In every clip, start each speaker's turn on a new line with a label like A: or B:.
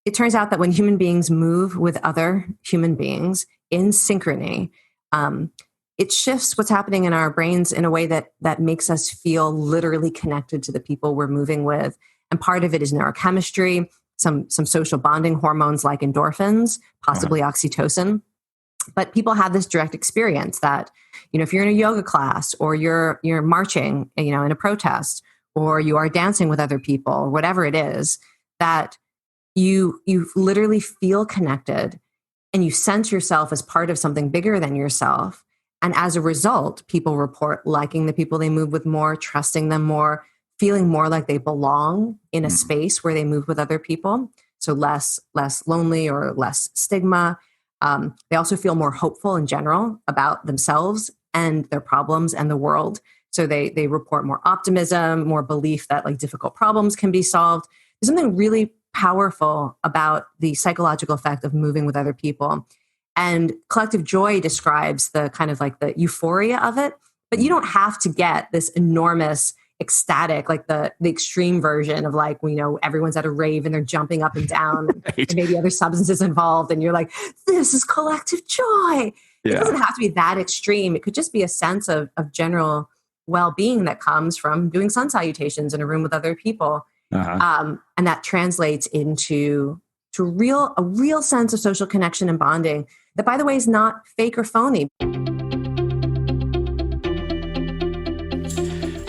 A: it turns out that when human beings move with other human beings in synchrony, it shifts what's happening in our brains in a way that makes us feel literally connected to the people we're moving with. And part of it is neurochemistry, some social bonding hormones like endorphins, possibly oxytocin. But people have this direct experience that, if you're in a yoga class or you're marching, in a protest, or you are dancing with other people, or whatever it is, that you literally feel connected and you sense yourself as part of something bigger than yourself. And as a result, people report liking the people they move with more, trusting them more, feeling more like they belong in a space where they move with other people. So less lonely or less stigma. They also feel more hopeful in general about themselves and their problems and the world. So they report more optimism, more belief that like difficult problems can be solved. There's something really powerful about the psychological effect of moving with other people. And collective joy describes the kind of like the euphoria of it, but you don't have to get this enormous ecstatic, like the extreme version of like, everyone's at a rave and they're jumping up and down
B: Right.
A: and maybe other substances involved. And you're like, this is collective joy. It doesn't have to be that extreme. It could just be a sense of general well-being that comes from doing sun salutations in a room with other people. And that translates into a real sense of social connection and bonding that, by the way, is not fake or phony.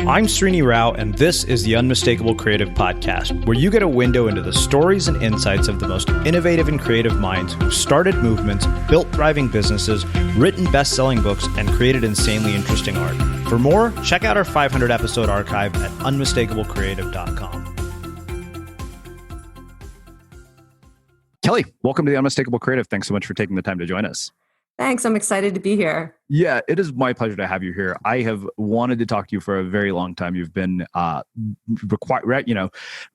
C: I'm Srini Rao, and this is the Unmistakable Creative Podcast, where you get a window into the stories and insights of the most innovative and creative minds who started movements, built thriving businesses, written best-selling books, and created insanely interesting art. For more, check out our 500-episode archive at unmistakablecreative.com.
B: Kelly, welcome to the Unmistakable Creative. Thanks so much for taking the time to join us.
A: Thanks. I'm excited to be here.
B: Yeah, it is my pleasure to have you here. I have wanted to talk to you for a very long time. You've been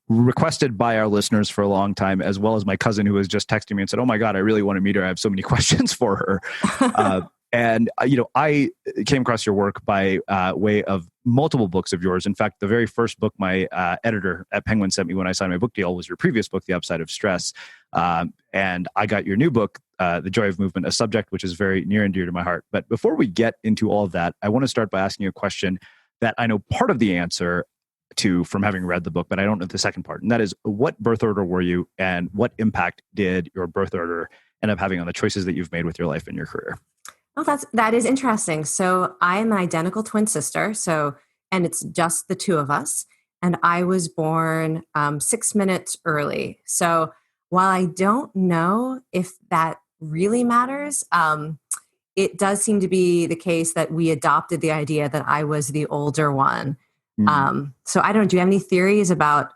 B: requested by our listeners for a long time, as well as my cousin who was just texting me and said, "Oh my God, I really want to meet her. I have so many questions for her." And I came across your work by way of multiple books of yours. In fact, the very first book my editor at Penguin sent me when I signed my book deal was your previous book, The Upside of Stress. And I got your new book, The Joy of Movement, a subject which is very near and dear to my heart. But before we get into all of that, I want to start by asking you a question that I know part of the answer to from having read the book, but I don't know the second part. And that is, what birth order were you, and what impact did your birth order end up having on the choices that you've made with your life and your career?
A: Oh, that is interesting. So I am an identical twin sister. And it's just the two of us. And I was born 6 minutes early. So while I don't know if that really matters, it does seem to be the case that we adopted the idea that I was the older one. So I don't know. Do you have any theories about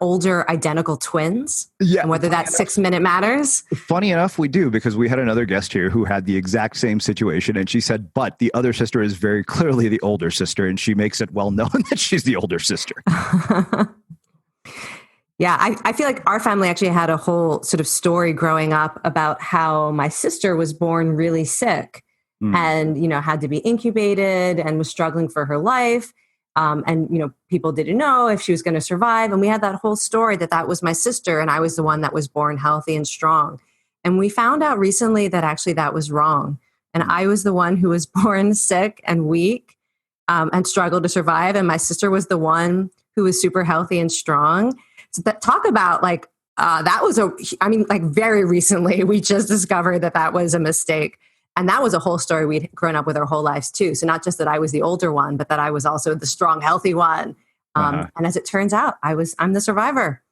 A: older identical twins?
B: Yeah.
A: And whether that 6 minute matters?
B: Funny enough, we do, because we had another guest here who had the exact same situation. And she said, but the other sister is very clearly the older sister. And she makes it well known that she's the older sister.
A: Yeah, I feel like our family actually had a whole sort of story growing up about how my sister was born really sick and, had to be incubated and was struggling for her life. And people didn't know if she was going to survive. And we had that whole story that was my sister and I was the one that was born healthy and strong. And we found out recently that actually that was wrong. And I was the one who was born sick and weak and struggled to survive. And my sister was the one who was super healthy and strong. So talk about very recently, we just discovered that was a mistake. And that was a whole story we'd grown up with our whole lives too. So not just that I was the older one, but that I was also the strong, healthy one. And as it turns out, I'm the survivor.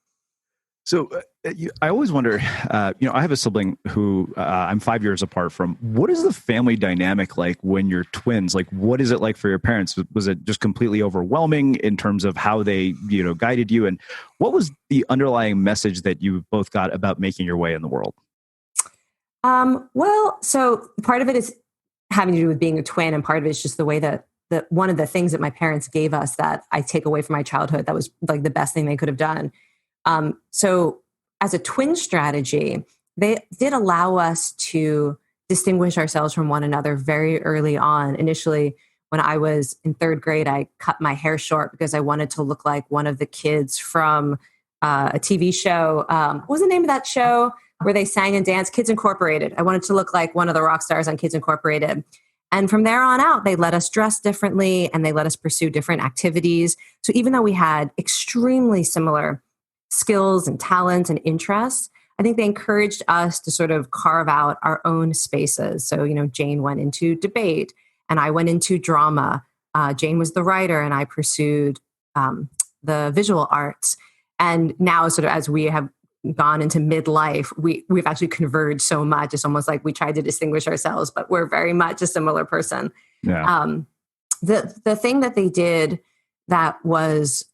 B: So I always wonder, I have a sibling who I'm 5 years apart from. What is the family dynamic like when you're twins? Like, what is it like for your parents? Was it just completely overwhelming in terms of how they, guided you? And what was the underlying message that you both got about making your way in the world?
A: Well, so part of it is having to do with being a twin, and part of it is just the way that one of the things that my parents gave us that I take away from my childhood that was like the best thing they could have done. So as a twin strategy, they did allow us to distinguish ourselves from one another very early on. Initially, when I was in third grade, I cut my hair short because I wanted to look like one of the kids from a TV show. What was the name of that show where they sang and danced? Kids Incorporated. I wanted to look like one of the rock stars on Kids Incorporated. And from there on out, they let us dress differently and they let us pursue different activities. So even though we had extremely similar skills and talents and interests, I think they encouraged us to sort of carve out our own spaces. So, Jane went into debate and I went into drama. Jane was the writer and I pursued the visual arts. And now sort of as we have gone into midlife, we've actually converged so much. It's almost like we tried to distinguish ourselves, but we're very much a similar person.
B: Yeah.
A: The thing that they did that was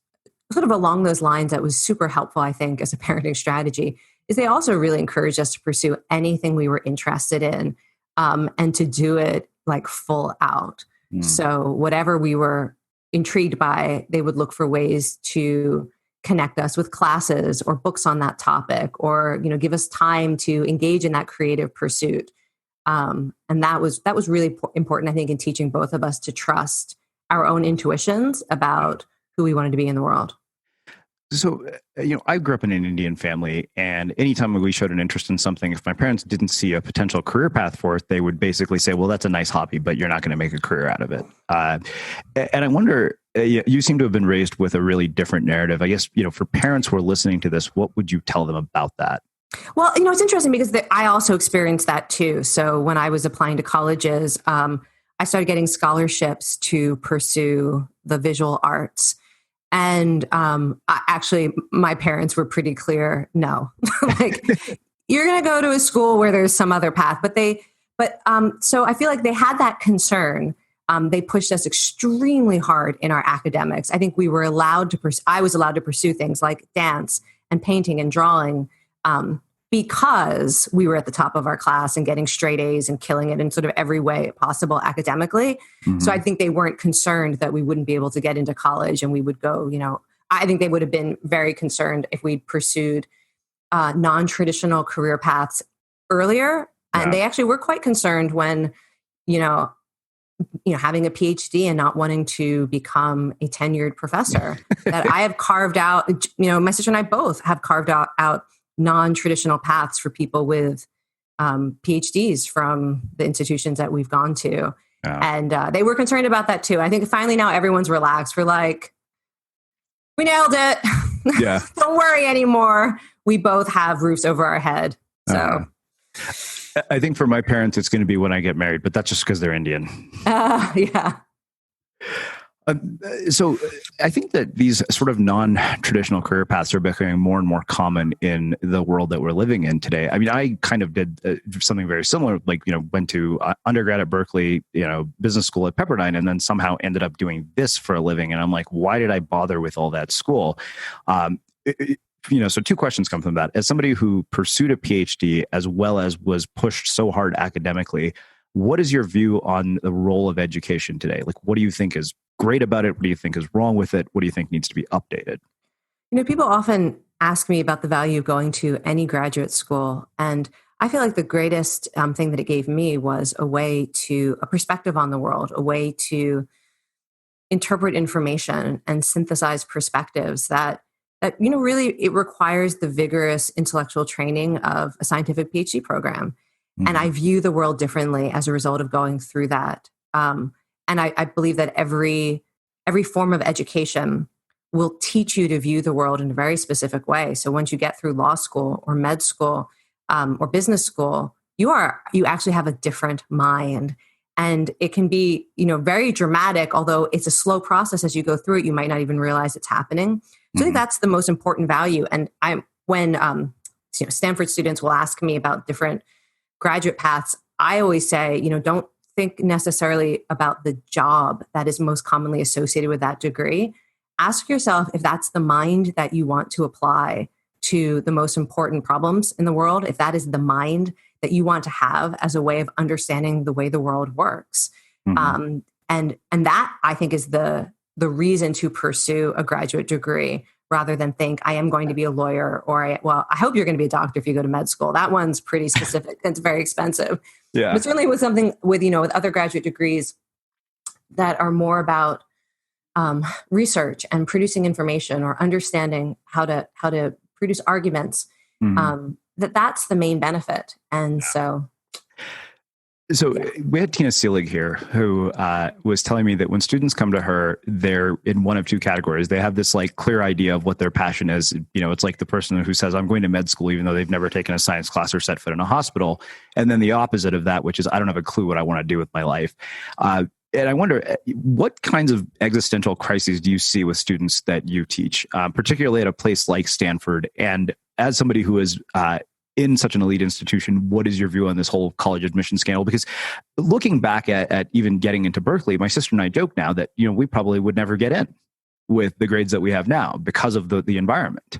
A: sort of along those lines that was super helpful, I think, as a parenting strategy, is they also really encouraged us to pursue anything we were interested in and to do it like full out. So whatever we were intrigued by, they would look for ways to connect us with classes or books on that topic, or give us time to engage in that creative pursuit. And that was really important, I think, in teaching both of us to trust our own intuitions about who we wanted to be in the world.
B: So, I grew up in an Indian family, and anytime we showed an interest in something, if my parents didn't see a potential career path for it, they would basically say, well, that's a nice hobby, but you're not going to make a career out of it. And I wonder, you seem to have been raised with a really different narrative. I guess, for parents who are listening to this, what would you tell them about that?
A: Well, it's interesting because I also experienced that too. So when I was applying to colleges, I started getting scholarships to pursue the visual arts. And actually, my parents were pretty clear, no, like you're going to go to a school where there's some other path. So I feel like they had that concern. They pushed us extremely hard in our academics. I think we were allowed to I was allowed to pursue things like dance and painting and drawing because we were at the top of our class and getting straight A's and killing it in sort of every way possible academically. Mm-hmm. So I think they weren't concerned that we wouldn't be able to get into college and we would go, I think they would have been very concerned if we'd pursued non-traditional career paths earlier. Yeah. And they actually were quite concerned when, having a PhD and not wanting to become a tenured professor that I have carved out, my sister and I both have carved out non-traditional paths for people with PhDs from the institutions that we've gone to. Yeah. And they were concerned about that too. I think finally now everyone's relaxed. We're like, we nailed it. Yeah. Don't worry anymore. We both have roofs over our head. So
B: I think for my parents, it's going to be when I get married, but that's just because they're Indian.
A: Yeah.
B: So I think that these sort of non-traditional career paths are becoming more and more common in the world that we're living in today. I mean, I kind of did something very similar, like, went to undergrad at Berkeley, business school at Pepperdine, and then somehow ended up doing this for a living. And I'm like, why did I bother with all that school? So two questions come from that. As somebody who pursued a PhD as well as was pushed so hard academically, what is your view on the role of education today? Like, what do you think is great about it? What do you think is wrong with it? What do you think needs to be updated?
A: People often ask me about the value of going to any graduate school. And I feel like the greatest thing that it gave me was a perspective on the world, a way to interpret information and synthesize perspectives that really it requires the vigorous intellectual training of a scientific PhD program. Mm-hmm. And I view the world differently as a result of going through that. And I believe that every form of education will teach you to view the world in a very specific way. So once you get through law school or med school or business school, you actually have a different mind. And it can be, very dramatic, although it's a slow process as you go through it. You might not even realize it's happening. So I think that's the most important value. And when Stanford students will ask me about different graduate paths, I always say, don't think necessarily about the job that is most commonly associated with that degree. Ask yourself if that's the mind that you want to apply to the most important problems in the world, if that is the mind that you want to have as a way of understanding the way the world works. Mm-hmm. And that, I think, is the reason to pursue a graduate degree rather than think I am going to be a lawyer or I hope you're going to be a doctor if you go to med school. That one's pretty specific. It's very expensive. Yeah. But certainly with something with other graduate degrees that are more about research and producing information or understanding how to produce arguments, that's the main benefit. And so
B: we had Tina Seelig here who was telling me that when students come to her, they're in one of two categories. They have this like clear idea of what their passion is. You know, it's like the person who says, I'm going to med school, even though they've never taken a science class or set foot in a hospital. And then the opposite of that, which is, I don't have a clue what I want to do with my life. And I wonder, what kinds of existential crises do you see with students that you teach, particularly at a place like Stanford? And as somebody who is in such an elite institution, what is your view on this whole college admission scandal? Because looking back at even getting into Berkeley, my sister and I joke now that, you know, we probably would never get in with the grades that we have now because of the environment.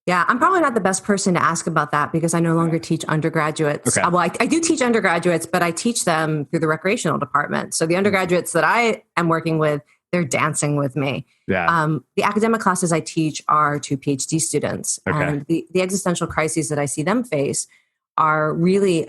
A: Yeah, I'm probably not the best person to ask about that because I no longer teach undergraduates.
B: Okay.
A: Well, I do teach undergraduates, but I teach them through the recreational department. So the undergraduates that I am working with, they're dancing with me.
B: Yeah.
A: The academic classes I teach are to PhD students.
B: Okay.
A: And the existential crises that I see them face are really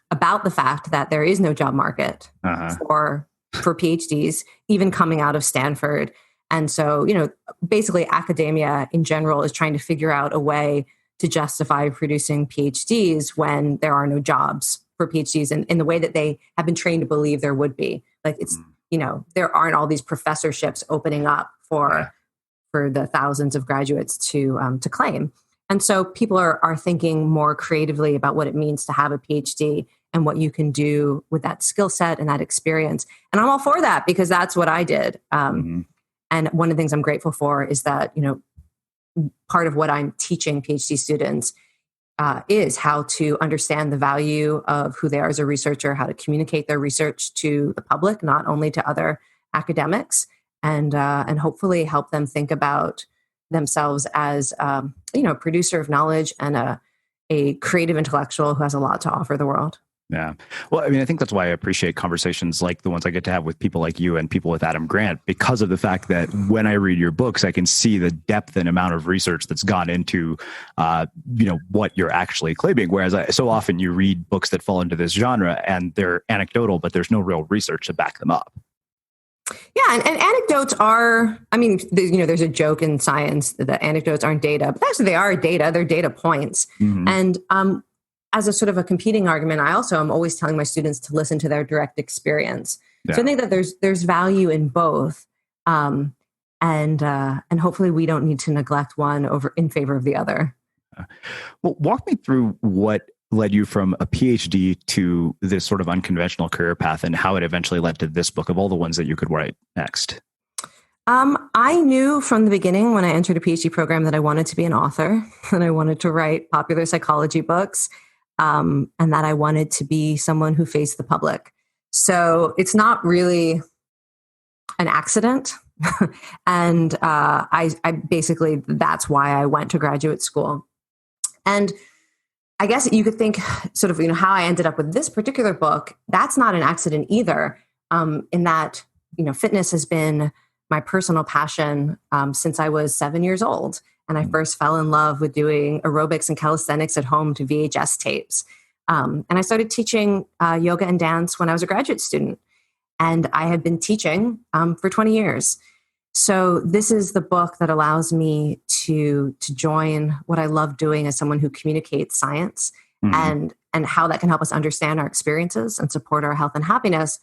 A: about the fact that there is no job market for PhDs, even coming out of Stanford. And so, you know, basically academia in general is trying to figure out a way to justify producing PhDs when there are no jobs for PhDs in the way that they have been trained to believe there would be. Like it's, you know, there aren't all these professorships opening up for the thousands of graduates to claim. And so people are thinking more creatively about what it means to have a PhD and what you can do with that skill set and that experience. And I'm all for that because that's what I did. And one of the things I'm grateful for is that, you know, part of what I'm teaching PhD students is how to understand the value of who they are as a researcher, how to communicate their research to the public, not only to other academics, and hopefully help them think about themselves as you know, a producer of knowledge and a creative intellectual who has a lot to offer the world.
B: Yeah. Well, I mean, I think that's why I appreciate conversations like the ones I get to have with people like you and people with Adam Grant, because of the fact that when I read your books, I can see the depth and amount of research that's gone into, you know, what you're actually claiming. Whereas so often you read books that fall into this genre and they're anecdotal, but there's no real research to back them up.
A: Yeah, and anecdotes are, I mean, you know, there's a joke in science that anecdotes aren't data, but actually they are data, they're data points. And as a sort of a competing argument, I also am always telling my students to listen to their direct experience. Yeah. So I think that there's value in both, and hopefully we don't need to neglect one in favor of the other.
B: Well, walk me through what led you from a PhD to this sort of unconventional career path, and how it eventually led to this book of all the ones that you could write next.
A: I knew from the beginning when I entered a PhD program that I wanted to be an author, and I wanted to write popular psychology books. And that I wanted to be someone who faced the public. So it's not really an accident. And I basically, that's why I went to graduate school. And I guess you could think sort of, you know, how I ended up with this particular book, that's not an accident either, in that, you know, fitness has been my personal passion since I was 7 years old. And I first fell in love with doing aerobics and calisthenics at home to VHS tapes. And I started teaching yoga and dance when I was a graduate student. And I had been teaching for 20 years. So this is the book that allows me to join what I love doing as someone who communicates science and how that can help us understand our experiences and support our health and happiness,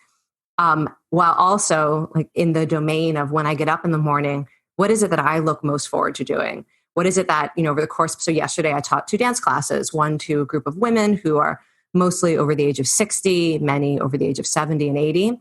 A: while also like in the domain of when I get up in the morning, what is it that I look most forward to doing? What is it that, you know, over the course, so yesterday I taught 2 dance classes, one to a group of women who are mostly over the age of 60, many over the age of 70 and 80.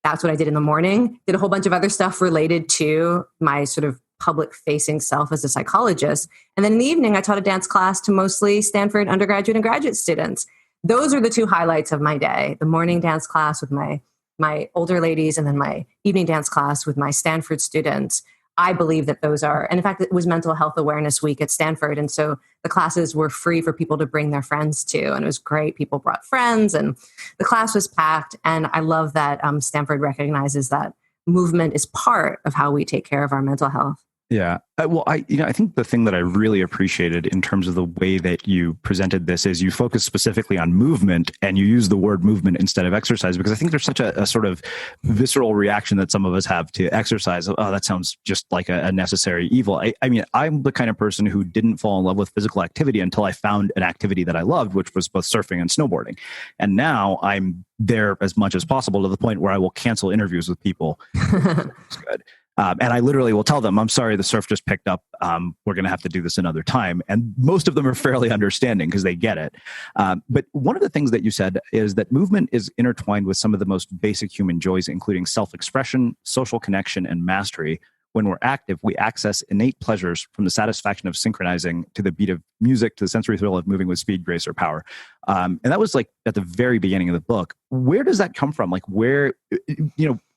A: That's what I did in the morning. Did a whole bunch of other stuff related to my sort of public-facing self as a psychologist. And then in the evening, I taught a dance class to mostly Stanford undergraduate and graduate students. Those are the 2 highlights of my day, the morning dance class with my older ladies and then my evening dance class with my Stanford students. I believe that those are, and in fact, it was Mental Health Awareness Week at Stanford. And so the classes were free for people to bring their friends to. And it was great. People brought friends and the class was packed. And I love that Stanford recognizes that movement is part of how we take care of our mental health.
B: Yeah. I think the thing that I really appreciated in terms of the way that you presented this is you focus specifically on movement and you use the word movement instead of exercise, because I think there's such a sort of visceral reaction that some of us have to exercise. Oh, that sounds just like a necessary evil. I mean, I'm the kind of person who didn't fall in love with physical activity until I found an activity that I loved, which was both surfing and snowboarding. And now I'm there as much as possible to the point where I will cancel interviews with people. It's good. And I literally will tell them, I'm sorry, the surf just picked up. We're going to have to do this another time. And most of them are fairly understanding because they get it. But one of the things that you said is that movement is intertwined with some of the most basic human joys, including self-expression, social connection, and mastery. When we're active, we access innate pleasures from the satisfaction of synchronizing to the beat of music, to the sensory thrill of moving with speed, grace, or power. And that was like at the very beginning of the book. Where does that come from? Like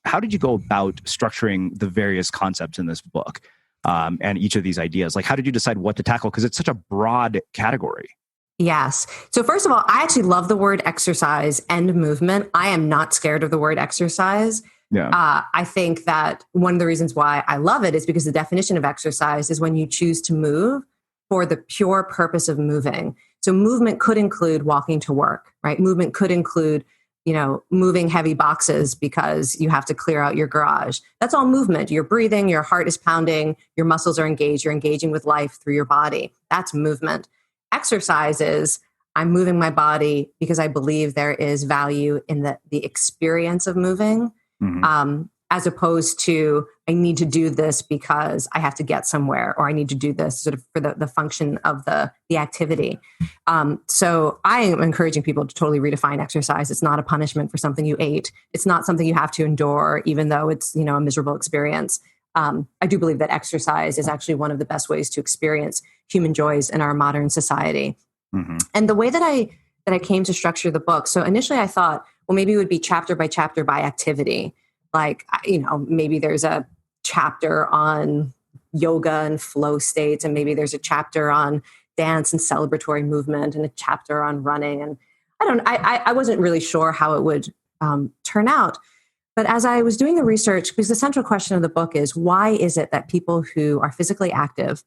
B: how did you go about structuring the various concepts in this book and each of these ideas? Like, how did you decide what to tackle? Because it's such a broad category.
A: Yes. So first of all, I actually love the word exercise and movement. I am not scared of the word exercise.
B: Yeah.
A: I think that one of the reasons why I love it is because the definition of exercise is when you choose to move for the pure purpose of moving. So movement could include walking to work, right? Movement could include moving heavy boxes because you have to clear out your garage. That's all movement. You're breathing, your heart is pounding, your muscles are engaged, you're engaging with life through your body. That's movement. Exercise is I'm moving my body because I believe there is value in the experience of moving, as opposed to I need to do this because I have to get somewhere, or I need to do this sort of for the function of the activity. So I am encouraging people to totally redefine exercise. It's not a punishment for something you ate. It's not something you have to endure, even though it's a miserable experience. I do believe that exercise is actually one of the best ways to experience human joys in our modern society. And the way that I came to structure the book, so initially I thought, well, maybe it would be chapter by chapter by activity. Like, maybe there's a chapter on yoga and flow states, and maybe there's a chapter on dance and celebratory movement, and a chapter on running. And I wasn't really sure how it would turn out. But as I was doing the research, because the central question of the book is, why is it that people who are physically active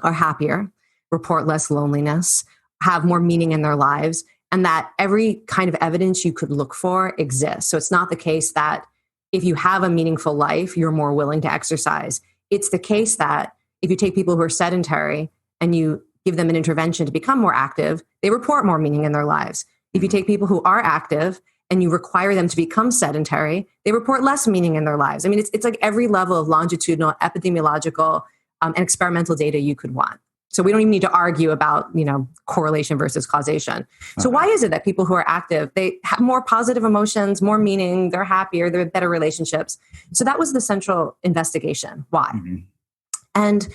A: are happier, report less loneliness, have more meaning in their lives, and that every kind of evidence you could look for exists? So it's not the case that if you have a meaningful life, you're more willing to exercise. It's the case that if you take people who are sedentary and you give them an intervention to become more active, they report more meaning in their lives. If you take people who are active and you require them to become sedentary, they report less meaning in their lives. I mean, it's like every level of longitudinal, epidemiological, and experimental data you could want. So we don't even need to argue about, correlation versus causation. So why is it that people who are active, they have more positive emotions, more meaning, they're happier, they have better relationships? So that was the central investigation. Why? And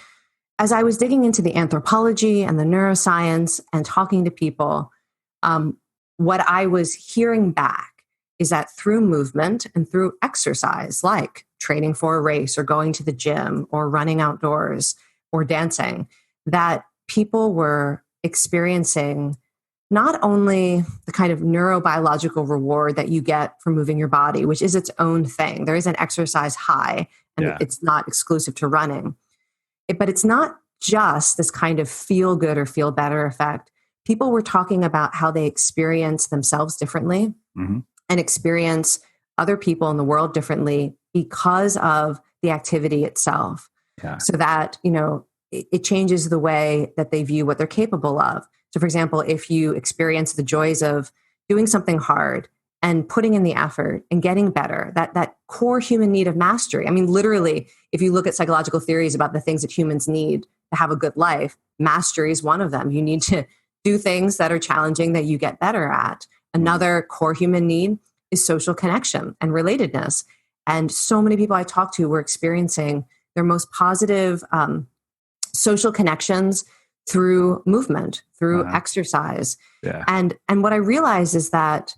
A: as I was digging into the anthropology and the neuroscience and talking to people, what I was hearing back is that through movement and through exercise, like training for a race or going to the gym or running outdoors or dancing, that people were experiencing not only the kind of neurobiological reward that you get from moving your body, which is its own thing. There is an exercise high, and it's not exclusive to running. But it's not just this kind of feel good or feel better effect. People were talking about how they experience themselves differently and experience other people in the world differently because of the activity itself. So that, it changes the way that they view what they're capable of. So for example, if you experience the joys of doing something hard and putting in the effort and getting better, that core human need of mastery. I mean, literally, if you look at psychological theories about the things that humans need to have a good life, mastery is one of them. You need to do things that are challenging that you get better at. Another core human need is social connection and relatedness. And so many people I talk to were experiencing their most positive social connections through movement, through exercise. And what I realized is that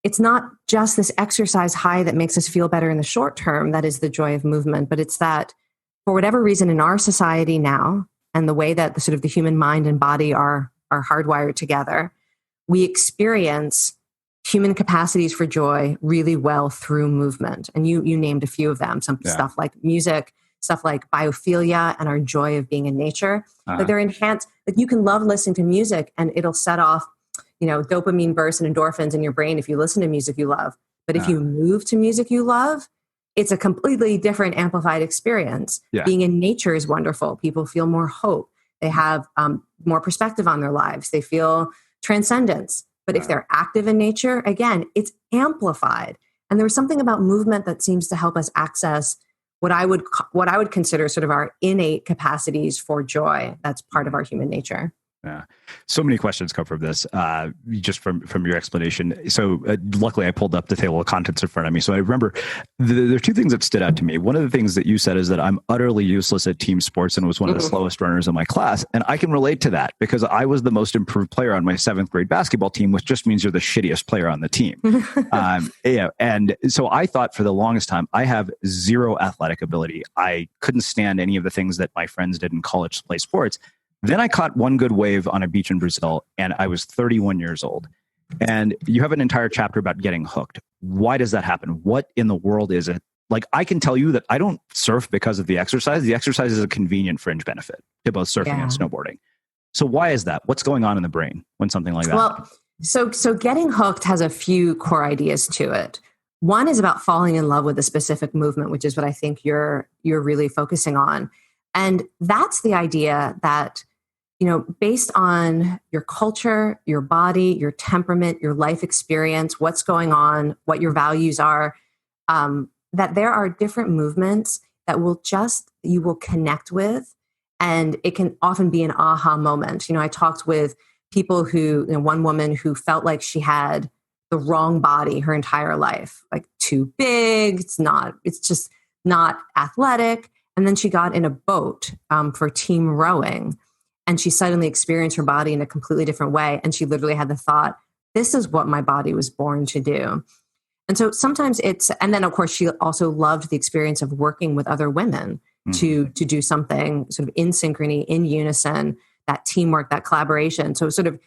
A: it's not just this exercise high that makes us feel better in the short term, that is the joy of movement, but it's that for whatever reason in our society now, and the way that the sort of the human mind and body are hardwired together, we experience human capacities for joy really well through movement. And you named a few of them, some stuff like music, stuff like biophilia and our joy of being in nature. But they're enhanced. Like you can love listening to music and it'll set off, dopamine bursts and endorphins in your brain if you listen to music you love. But if you move to music you love, it's a completely different amplified experience.
B: Yeah.
A: Being in nature is wonderful. People feel more hope. They have more perspective on their lives. They feel transcendence. But if they're active in nature, again, it's amplified. And there was something about movement that seems to help us access what I would consider sort of our innate capacities for joy. That's part of our human nature.
B: Yeah. So many questions come from this, just from your explanation. So luckily I pulled up the table of contents in front of me. So I remember there are two things that stood out to me. One of the things that you said is that I'm utterly useless at team sports and was one of the slowest runners in my class. And I can relate to that because I was the most improved player on my 7th grade basketball team, which just means you're the shittiest player on the team. And so I thought for the longest time, I have zero athletic ability. I couldn't stand any of the things that my friends did in college to play sports. Then I caught one good wave on a beach in Brazil and I was 31 years old. And you have an entire chapter about getting hooked. Why does that happen? What in the world is it? Like, I can tell you that I don't surf because of the exercise. The exercise is a convenient fringe benefit to both surfing and snowboarding. So why is that? What's going on in the brain when something like that happens?
A: So getting hooked has a few core ideas to it. One is about falling in love with a specific movement, which is what I think you're really focusing on. And that's the idea that, based on your culture, your body, your temperament, your life experience, what's going on, what your values are, that there are different movements that you will connect with. And it can often be an aha moment. I talked with people who, one woman who felt like she had the wrong body her entire life, like too big. It's just not athletic. And then she got in a boat for team rowing. And she suddenly experienced her body in a completely different way. And she literally had the thought, this is what my body was born to do. And so sometimes and then of course she also loved the experience of working with other women to do something sort of in synchrony, in unison, that teamwork, that collaboration. So sort of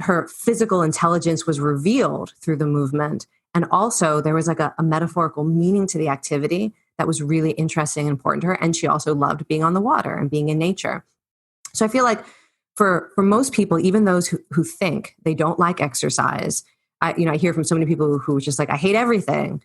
A: her physical intelligence was revealed through the movement. And also there was like a metaphorical meaning to the activity that was really interesting and important to her. And she also loved being on the water and being in nature. So I feel like for most people, even those who think they don't like exercise, I hear from so many people who are just like, I hate everything,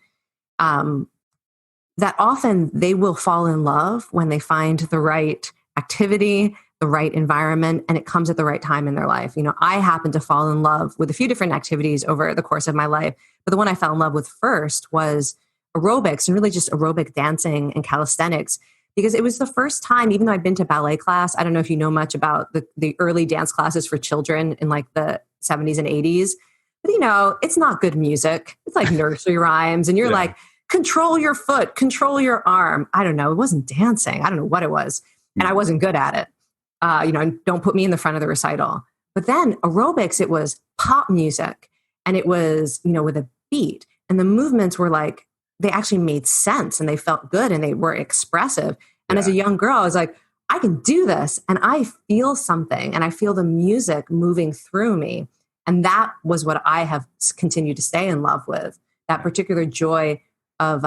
A: that often they will fall in love when they find the right activity, the right environment, and it comes at the right time in their life. I happen to fall in love with a few different activities over the course of my life, but the one I fell in love with first was aerobics, and really just aerobic dancing and calisthenics. Because it was the first time, even though I'd been to ballet class, I don't know if you know much about the early dance classes for children in like the 70s and 80s, but it's not good music. It's like nursery rhymes and you're like, control your foot, control your arm. I don't know. It wasn't dancing. I don't know what it was. And I wasn't good at it. Don't put me in the front of the recital. But then aerobics, it was pop music and it was, with a beat, and the movements were like, they actually made sense and they felt good and they were expressive. And as a young girl, I was like, I can do this. And I feel something and I feel the music moving through me. And that was what I have continued to stay in love with, that particular joy of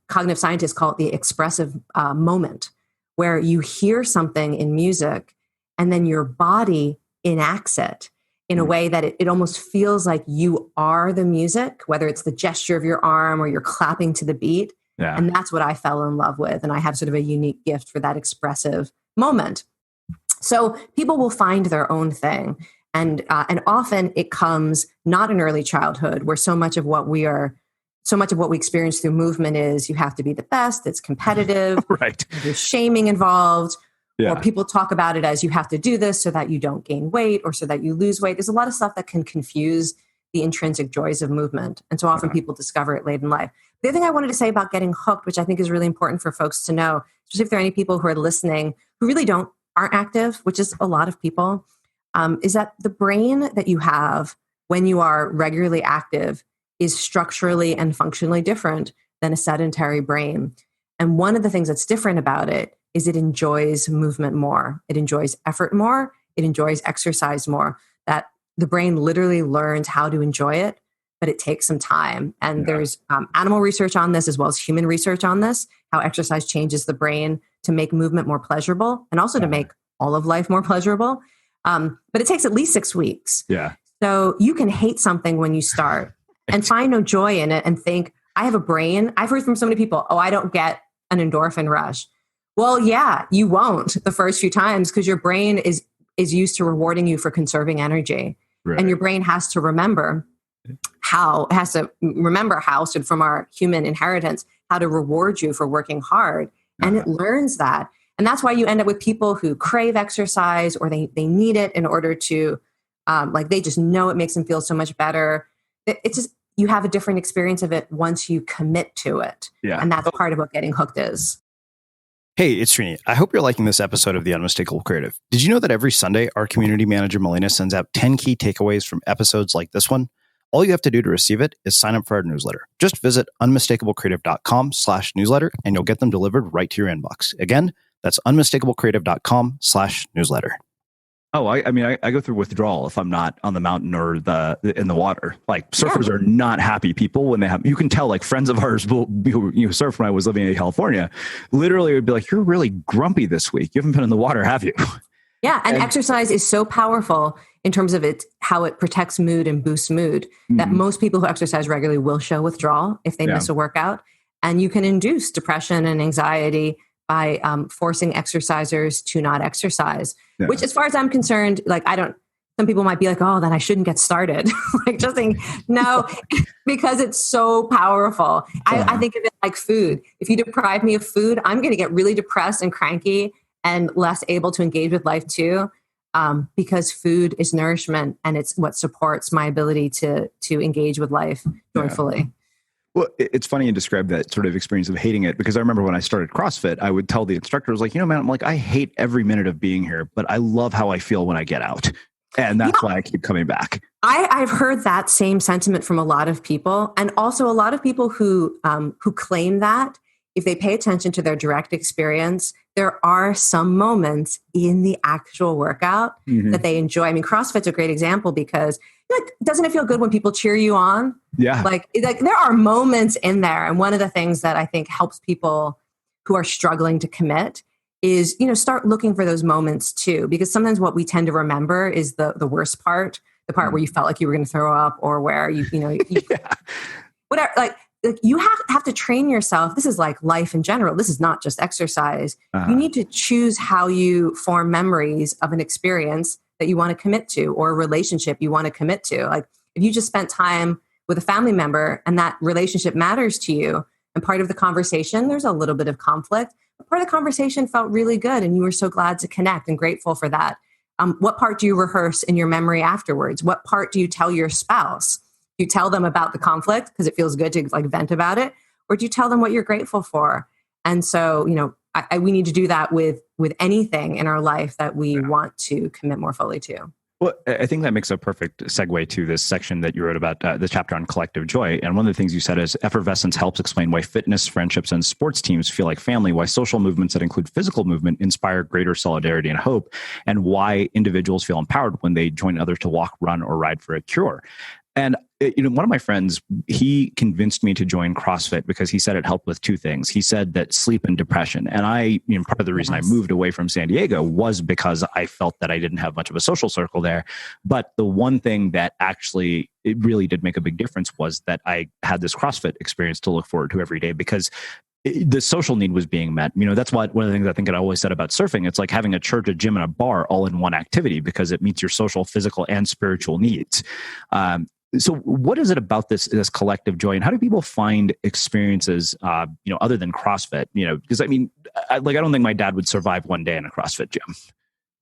A: cognitive scientists call it the expressive moment, where you hear something in music and then your body enacts it in a way that it almost feels like you are the music, whether it's the gesture of your arm or you're clapping to the beat. Yeah. And that's what I fell in love with. And I have sort of a unique gift for that expressive moment. So people will find their own thing. And often it comes not in early childhood, where so much of what we experience through movement is you have to be the best, it's competitive,
B: right?
A: There's shaming involved.
B: Yeah.
A: Or people talk about it as you have to do this so that you don't gain weight or so that you lose weight. There's a lot of stuff that can confuse the intrinsic joys of movement. And so often people discover it late in life. The other thing I wanted to say about getting hooked, which I think is really important for folks to know, especially if there are any people who are listening who really aren't active, which is a lot of people, is that the brain that you have when you are regularly active is structurally and functionally different than a sedentary brain. And one of the things that's different about it is it enjoys movement more. It enjoys effort more. It enjoys exercise more. That the brain literally learns how to enjoy it, but it takes some time. And there's animal research on this as well as human research on this, how exercise changes the brain. to make movement more pleasurable and also to make all of life more pleasurable. But it takes at least 6 weeks.
B: Yeah.
A: So you can hate something when you start and find no joy in it and think, I have a brain. I've heard from so many people, oh, I don't get an endorphin rush. Well, yeah, you won't the first few times because your brain is used to rewarding you for conserving energy. Right. And your brain has to remember how, so from our human inheritance, how to reward you for working hard. And it learns that. And that's why you end up with people who crave exercise or they need it in order to, they just know it makes them feel so much better. It's just, you have a different experience of it once you commit to it. Yeah. And that's part of what getting hooked is.
C: Hey, it's Srini. I hope you're liking this episode of The Unmistakable Creative. Did you know that every Sunday, our community manager, Melina, sends out 10 key takeaways from episodes like this one? All you have to do to receive it is sign up for our newsletter. Just visit unmistakablecreative.com/newsletter and you'll get them delivered right to your inbox. Again, that's unmistakablecreative.com/newsletter.
B: Oh, I mean, I go through withdrawal if I'm not on the mountain or in the water. Like surfers are not happy people when they have. You can tell, like friends of ours who surfed when I was living in California, literally would be like, "You're really grumpy this week. You haven't been in the water, have you?"
A: Yeah, and exercise is so powerful in terms of how it protects mood and boosts mood that most people who exercise regularly will show withdrawal if they miss a workout, and you can induce depression and anxiety by forcing exercisers to not exercise, which as far as I'm concerned, some people might be like, oh, then I shouldn't get started. No, because it's so powerful. I think of it like food. If you deprive me of food, I'm going to get really depressed and cranky and less able to engage with life too, because food is nourishment and it's what supports my ability to engage with life joyfully. Yeah.
B: Well, it's funny you describe that sort of experience of hating it, because I remember when I started CrossFit, I would tell the instructor, I was like, man, I'm like, I hate every minute of being here, but I love how I feel when I get out. And that's why I keep coming back.
A: I've heard that same sentiment from a lot of people. And also a lot of people who claim that if they pay attention to their direct experience, there are some moments in the actual workout that they enjoy. I mean, CrossFit's a great example because doesn't it feel good when people cheer you on? Yeah. Like there are moments in there. And one of the things that I think helps people who are struggling to commit is, start looking for those moments too, because sometimes what we tend to remember is the worst part, the part where you felt like you were going to throw up or where whatever, you have to train yourself. This is like life in general. This is not just exercise. You need to choose how you form memories of an experience that you want to commit to or a relationship you want to commit to. Like if you just spent time with a family member and that relationship matters to you and part of the conversation, there's a little bit of conflict, but part of the conversation felt really good and you were so glad to connect and grateful for that. What part do you rehearse in your memory afterwards? What part do you tell your spouse? Do you tell them about the conflict because it feels good to vent about it? Or do you tell them what you're grateful for? And so, we need to do that with anything in our life that we want to commit more fully to.
B: Well, I think that makes a perfect segue to this section that you wrote about the chapter on collective joy. And one of the things you said is effervescence helps explain why fitness, friendships, and sports teams feel like family, why social movements that include physical movement inspire greater solidarity and hope, and why individuals feel empowered when they join others to walk, run, or ride for a cure. And one of my friends, he convinced me to join CrossFit because he said it helped with two things. He said that sleep and depression. And part of the reason I moved away from San Diego was because I felt that I didn't have much of a social circle there. But the one thing that actually, it really did make a big difference was that I had this CrossFit experience to look forward to every day because the social need was being met. That's why one of the things I think I always said about surfing, it's like having a church, a gym, and a bar all in one activity because it meets your social, physical, and spiritual needs. So what is it about this collective joy, and how do people find experiences, other than CrossFit? Because I don't think my dad would survive one day in a CrossFit gym.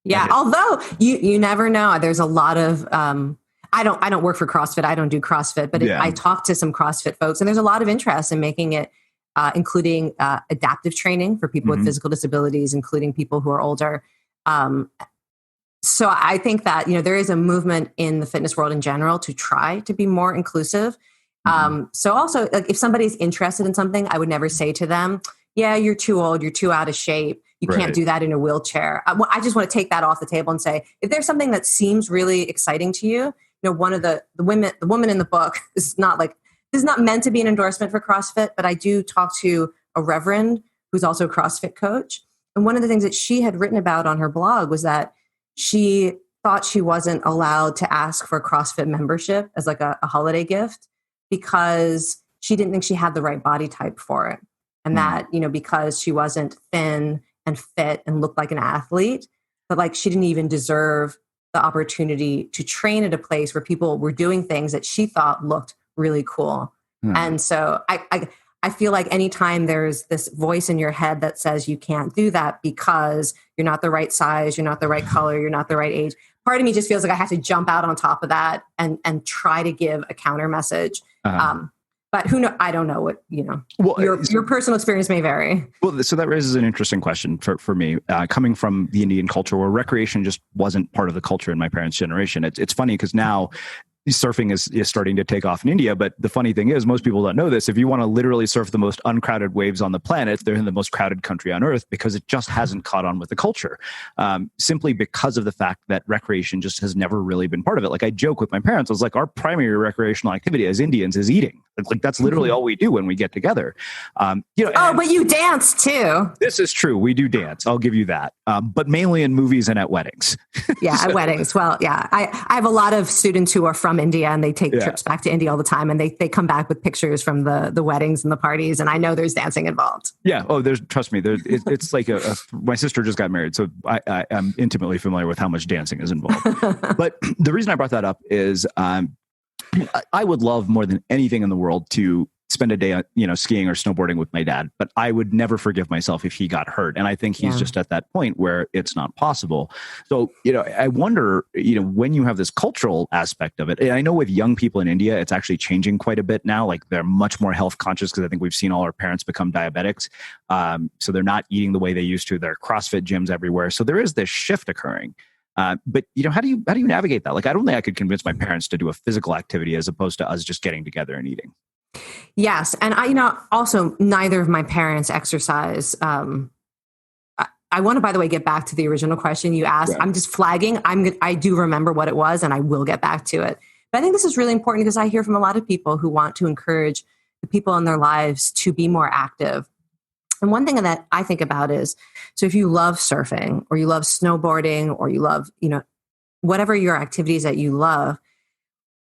A: Yeah, although you never know. There's a lot of I don't work for CrossFit. I don't do CrossFit, but I talk to some CrossFit folks, and there's a lot of interest in making it, including adaptive training for people with physical disabilities, including people who are older. So I think that, there is a movement in the fitness world in general to try to be more inclusive. So also, if somebody's interested in something, I would never say to them, yeah, you're too old, you're too out of shape, you can't do that in a wheelchair. I just want to take that off the table and say, if there's something that seems really exciting to you, one of the woman in the book, this is not meant to be an endorsement for CrossFit, but I do talk to a reverend who's also a CrossFit coach. And one of the things that she had written about on her blog was that she thought she wasn't allowed to ask for a CrossFit membership as like a holiday gift because she didn't think she had the right body type for it. And that, because she wasn't thin and fit and looked like an athlete, but like she didn't even deserve the opportunity to train at a place where people were doing things that she thought looked really cool. And so I feel like anytime there's this voice in your head that says you can't do that because you're not the right size, you're not the right color, you're not the right age, part of me just feels like I have to jump out on top of that and try to give a counter message. But who knows? I don't know what, well, your personal experience may vary.
B: Well, so that raises an interesting question for me, coming from the Indian culture where recreation just wasn't part of the culture in my parents' generation. It's funny because now surfing is starting to take off in India. But the funny thing is, most people don't know this. If you want to literally surf the most uncrowded waves on the planet, they're in the most crowded country on earth because it just hasn't caught on with the culture. Simply because of the fact that recreation just has never really been part of it. Like I joke with my parents, I was like, our primary recreational activity as Indians is eating. Like that's literally all we do when we get together. But
A: you dance too.
B: This is true. We do dance. I'll give you that. But mainly in movies and at weddings.
A: Yeah, at weddings. Well, yeah. I have a lot of students who are from India and they take trips back to India all the time and they come back with pictures from the weddings and the parties. And I know there's dancing involved.
B: Yeah. Oh, trust me, it's like my sister just got married. So I am intimately familiar with how much dancing is involved. But the reason I brought that up is I would love more than anything in the world to spend a day, skiing or snowboarding with my dad, but I would never forgive myself if he got hurt. And I think he's just at that point where it's not possible. So, I wonder, when you have this cultural aspect of it, and I know with young people in India, it's actually changing quite a bit now. Like they're much more health conscious because I think we've seen all our parents become diabetics. So they're not eating the way they used to. There are CrossFit gyms everywhere. So there is this shift occurring. But how do you navigate that? Like, I don't think I could convince my parents to do a physical activity as opposed to us just getting together and eating.
A: Yes. And also neither of my parents exercise. I want to, by the way, get back to the original question you asked. Right. I'm just flagging. I do remember what it was and I will get back to it. But I think this is really important because I hear from a lot of people who want to encourage the people in their lives to be more active. And one thing that I think about is, so if you love surfing or you love snowboarding or you love, whatever your activities that you love,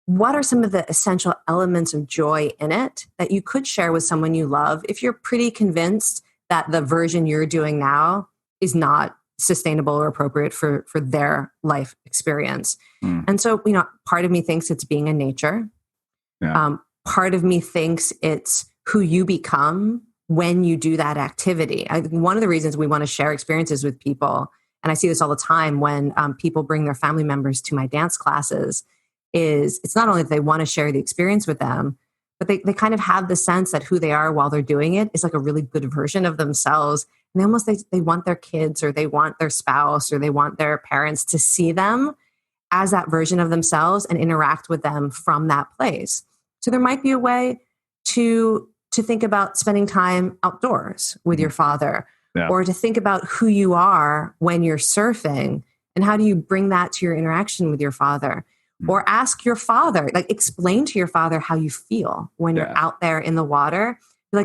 A: what are some of the essential elements of joy in it that you could share with someone you love if you're pretty convinced that the version you're doing now is not sustainable or appropriate for their life experience? And so, part of me thinks it's being in nature. Yeah. Part of me thinks it's who you become when you do that activity. One of the reasons we want to share experiences with people, and I see this all the time when people bring their family members to my dance classes, is it's not only that they want to share the experience with them, but they kind of have the sense that who they are while they're doing it is like a really good version of themselves. And they want their kids or they want their spouse or they want their parents to see them as that version of themselves and interact with them from that place. So there might be a way to think about spending time outdoors with your father, or to think about who you are when you're surfing and how do you bring that to your interaction with your father. Or ask your father, explain to your father how you feel when you're out there in the water.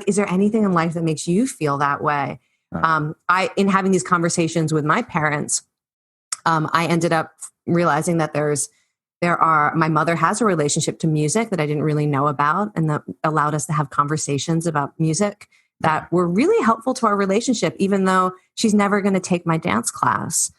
A: Is there anything in life that makes you feel that way? In having these conversations with my parents, I ended up realizing that my mother has a relationship to music that I didn't really know about, and that allowed us to have conversations about music that were really helpful to our relationship, even though she's never going to take my dance class.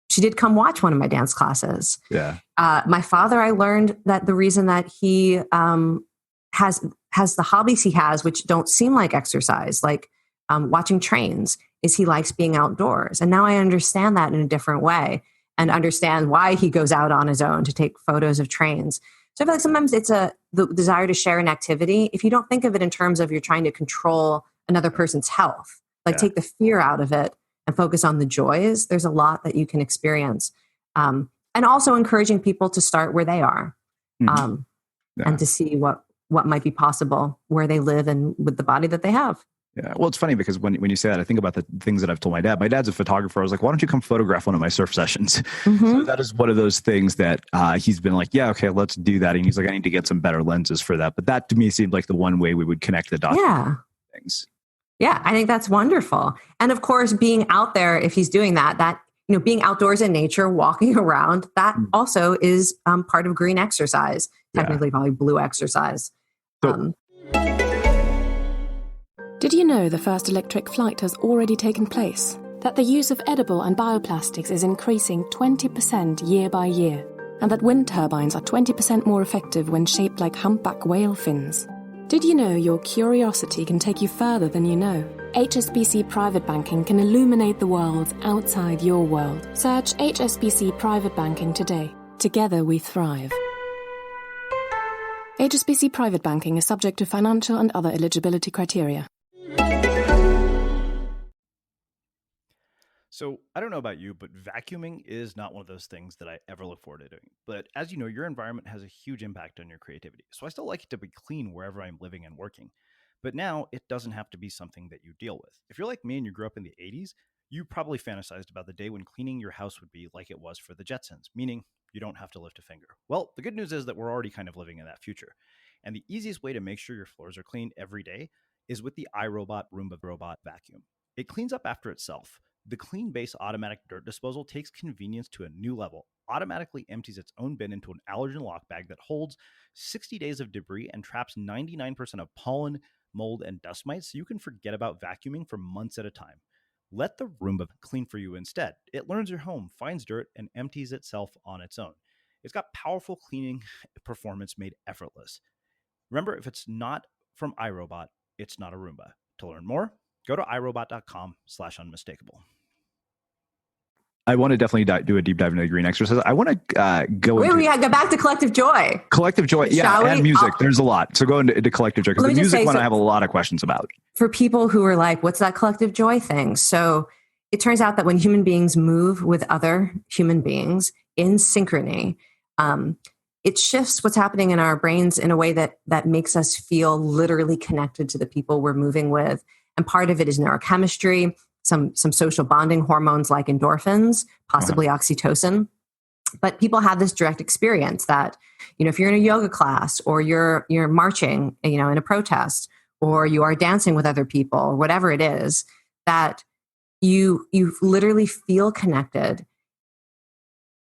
A: She did come watch one of my dance classes. Yeah. My father, I learned that the reason that he has the hobbies he has, which don't seem like exercise, like watching trains, is he likes being outdoors. And now I understand that in a different way and understand why he goes out on his own to take photos of trains. So I feel like sometimes it's the desire to share an activity. If you don't think of it in terms of you're trying to control another person's health, take the fear out of it and focus on the joys, there's a lot that you can experience. And also encouraging people to start where they are and to see what might be possible where they live and with the body that they have.
B: Yeah. Well, it's funny because when you say that, I think about the things that I've told my dad. My dad's a photographer. I was like, why don't you come photograph one of my surf sessions? So that is one of those things that he's been like, yeah, okay, let's do that. And he's like, I need to get some better lenses for that. But that to me seemed like the one way we would connect the dots.
A: Yeah.
B: Things.
A: Yeah, I think that's wonderful. And of course, being out there, if he's doing that, being outdoors in nature, walking around, that also is part of green exercise, technically probably blue exercise.
B: So,
D: Did you know the first electric flight has already taken place? That the use of edible and bioplastics is increasing 20% year by year? And that wind turbines are 20% more effective when shaped like humpback whale fins? Did you know your curiosity can take you further than you know? HSBC Private Banking can illuminate the world outside your world. Search HSBC Private Banking today. Together we thrive. HSBC Private Banking is subject to financial and other eligibility criteria.
C: So I don't know about you, but vacuuming is not one of those things that I ever look forward to doing. But as you know, your environment has a huge impact on your creativity. So I still like it to be clean wherever I'm living and working. But now it doesn't have to be something that you deal with. If you're like me and you grew up in the 80s, you probably fantasized about the day when cleaning your house would be like it was for the Jetsons, meaning you don't have to lift a finger. Well, the good news is that we're already kind of living in that future. And the easiest way to make sure your floors are clean every day is with the iRobot Roomba Robot Vacuum. It cleans up after itself. The Clean Base automatic dirt disposal takes convenience to a new level, automatically empties its own bin into an allergen lock bag that holds 60 days of debris and traps 99% of pollen, mold, and dust mites, so you can forget about vacuuming for months at a time. Let the Roomba clean for you instead. It learns your home, finds dirt, and empties itself on its own. It's got powerful cleaning performance made effortless. Remember, if it's not from iRobot, it's not a Roomba. To learn more, go to irobot.com/unmistakable.
B: I want to definitely do a deep dive into the green exercise. I want to go into...
A: We go back to collective joy.
B: Collective joy, and music. There's a lot. So go into collective joy, because the music one I have a lot of questions about.
A: For people who are like, what's that collective joy thing? So it turns out that when human beings move with other human beings in synchrony, it shifts what's happening in our brains in a way that makes us feel literally connected to the people we're moving with. And part of it is neurochemistry, some social bonding hormones like endorphins, possibly oxytocin. But people have this direct experience that, if you're in a yoga class or you're marching, in a protest, or you are dancing with other people, or whatever it is, that you literally feel connected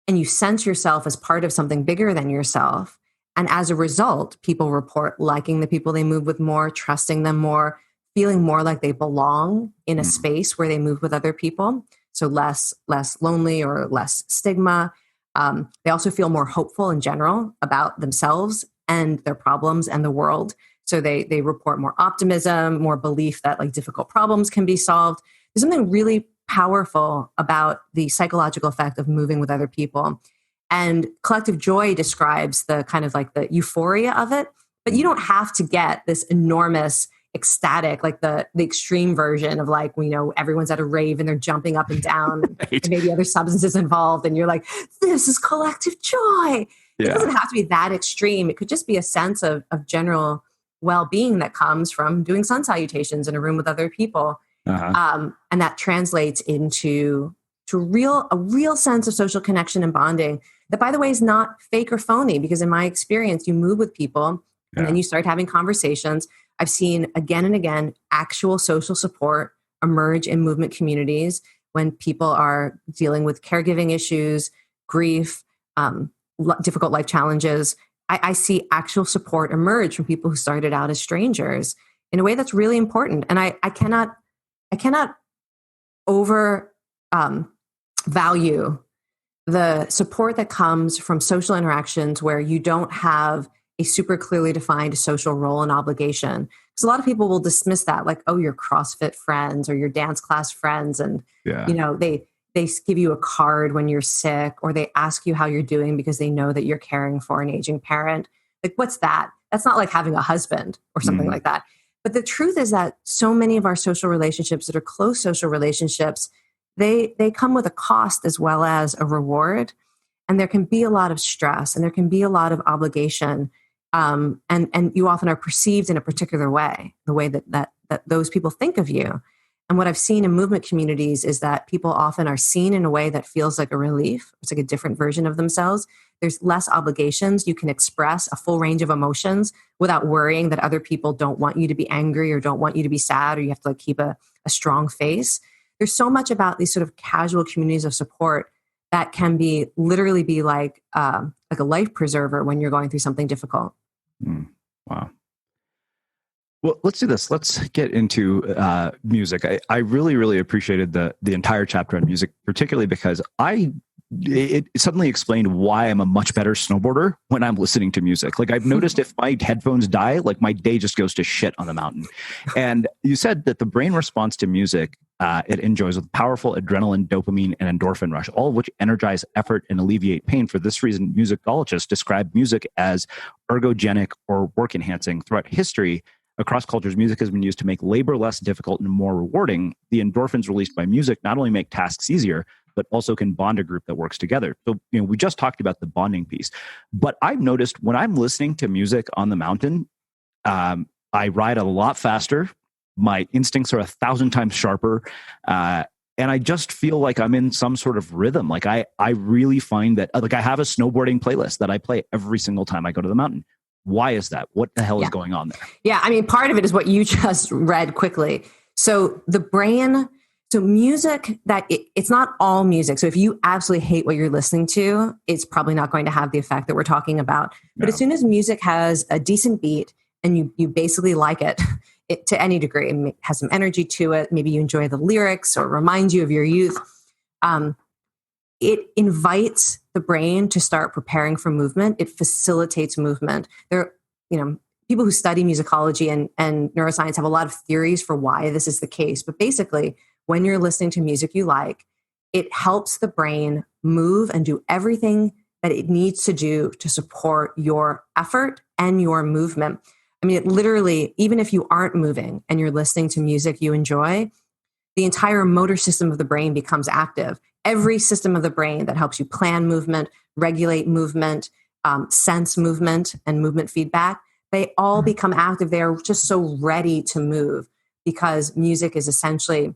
A: and you sense yourself as part of something bigger than yourself. And as a result, people report liking the people they move with more, trusting them more, feeling more like they belong in a space where they move with other people. So less lonely or less stigma. They also feel more hopeful in general about themselves and their problems and the world. So they report more optimism, more belief that like difficult problems can be solved. There's something really powerful about the psychological effect of moving with other people. And collective joy describes the kind of like the euphoria of it, but you don't have to get this enormous ecstatic, like the extreme version of like, everyone's at a rave and they're jumping up and down and maybe other substances involved. And you're like, this is collective joy. It doesn't have to be that extreme. It could just be a sense of general well-being that comes from doing sun salutations in a room with other people. And that translates into a real sense of social connection and bonding that, by the way, is not fake or phony, because in my experience, you move with people and then you start having conversations. I've seen again and again actual social support emerge in movement communities when people are dealing with caregiving issues, grief, difficult life challenges. I see actual support emerge from people who started out as strangers in a way that's really important. And I cannot over value the support that comes from social interactions where you don't have a super clearly defined social role and obligation. Because a lot of people will dismiss that, like, oh, your CrossFit friends or your dance class friends. And, they give you a card when you're sick, or they ask you how you're doing because they know that you're caring for an aging parent. Like, what's that? That's not like having a husband or something like that. But the truth is that so many of our social relationships that are close social relationships, they come with a cost as well as a reward. And there can be a lot of stress and there can be a lot of obligation. And you often are perceived in a particular way, the way that those people think of you. And what I've seen in movement communities is that people often are seen in a way that feels like a relief. It's like a different version of themselves. There's less obligations. You can express a full range of emotions without worrying that other people don't want you to be angry or don't want you to be sad, or you have to like keep a strong face. There's so much about these sort of casual communities of support that can be literally be like a life preserver when you're going through something difficult.
B: Wow. Well, let's do this. Let's get into music. I really, really appreciated the entire chapter on music, particularly because it suddenly explained why I'm a much better snowboarder when I'm listening to music. Like I've noticed if my headphones die, like my day just goes to shit on the mountain. And you said that the brain responds to music it enjoys with powerful adrenaline, dopamine, and endorphin rush, all of which energize effort and alleviate pain. For this reason, musicologists describe music as ergogenic or work enhancing. Throughout history, across cultures, music has been used to make labor less difficult and more rewarding. The endorphins released by music not only make tasks easier, but also can bond a group that works together. So, we just talked about the bonding piece, but I've noticed when I'm listening to music on the mountain, I ride a lot faster. My instincts are 1,000 times sharper. And I just feel like I'm in some sort of rhythm. Like I really find that, like I have a snowboarding playlist that I play every single time I go to the mountain. Why is that? What the hell is going on there?
A: Yeah. I mean, part of it is what you just read quickly. So the brain, so music, it's not all music. So if you absolutely hate what you're listening to, it's probably not going to have the effect that we're talking about. But as soon as music has a decent beat and you basically like it to any degree, it has some energy to it, maybe you enjoy the lyrics or reminds you of your youth, it invites the brain to start preparing for movement. It facilitates movement. There, people who study musicology and neuroscience have a lot of theories for why this is the case. But basically, when you're listening to music you like, it helps the brain move and do everything that it needs to do to support your effort and your movement. I mean, it literally, even if you aren't moving and you're listening to music you enjoy, the entire motor system of the brain becomes active. Every system of the brain that helps you plan movement, regulate movement, sense movement, and movement feedback, they all become active. They are just so ready to move because music is essentially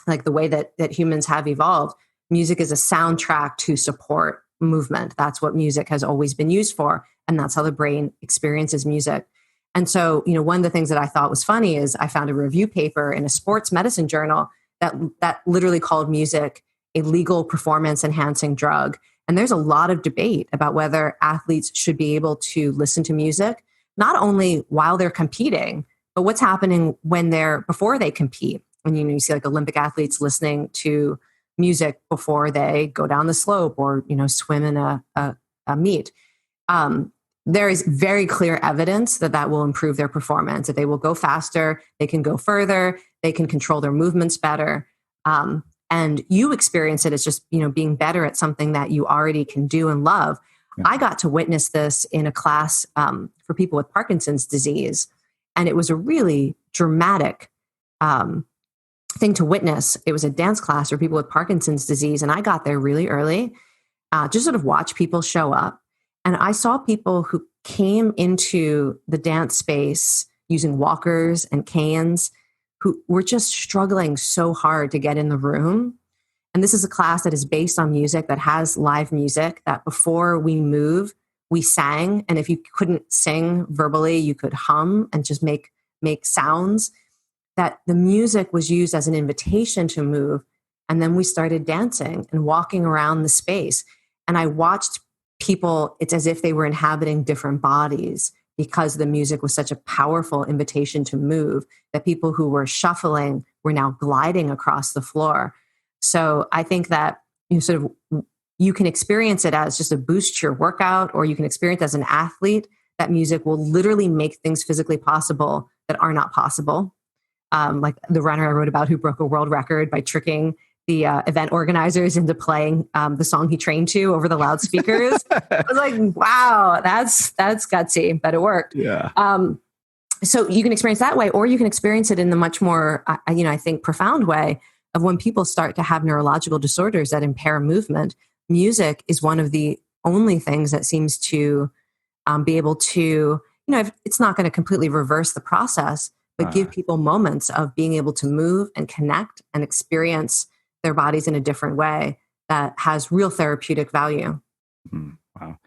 A: like the way that humans have evolved. Music is a soundtrack to support movement. That's what music has always been used for. And that's how the brain experiences music. And so, one of the things that I thought was funny is I found a review paper in a sports medicine journal that literally called music a legal performance enhancing drug. And there's a lot of debate about whether athletes should be able to listen to music, not only while they're competing, but what's happening before they compete. And you see like Olympic athletes listening to music before they go down the slope or, swim in a meet. There is very clear evidence that will improve their performance. That they will go faster, they can go further, they can control their movements better. And you experience it as just, being better at something that you already can do and love. Yeah. I got to witness this in a class for people with Parkinson's disease. And it was a really dramatic thing to witness. It was a dance class for people with Parkinson's disease. And I got there really early, just sort of watch people show up. And I saw people who came into the dance space using walkers and canes who were just struggling so hard to get in the room. And this is a class that is based on music, that has live music, that before we move, we sang. And if you couldn't sing verbally, you could hum and just make sounds. That the music was used as an invitation to move. And then we started dancing and walking around the space. And I watched people, it's as if they were inhabiting different bodies because the music was such a powerful invitation to move, that people who were shuffling were now gliding across the floor. So I think that you can experience it as just a boost to your workout, or you can experience it as an athlete, that music will literally make things physically possible that are not possible. Like the runner I wrote about who broke a world record by tricking the event organizers into playing the song he trained to over the loudspeakers. I was like, wow, that's gutsy, but it worked.
B: Yeah.
A: So you can experience that way, or you can experience it in the much more, I think, profound way of when people start to have neurological disorders that impair movement. Music is one of the only things that seems to be able to, it's not going to completely reverse the process, but give people moments of being able to move and connect and experience their bodies in a different way that has real therapeutic value.
B: Wow.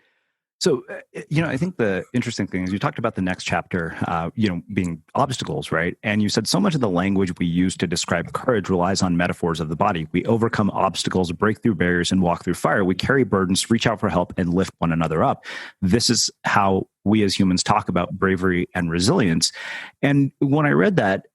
B: So, I think the interesting thing is you talked about the next chapter, being obstacles, right? And you said so much of the language we use to describe courage relies on metaphors of the body. We overcome obstacles, break through barriers, and walk through fire. We carry burdens, reach out for help, and lift one another up. This is how we as humans talk about bravery and resilience. And when I read that,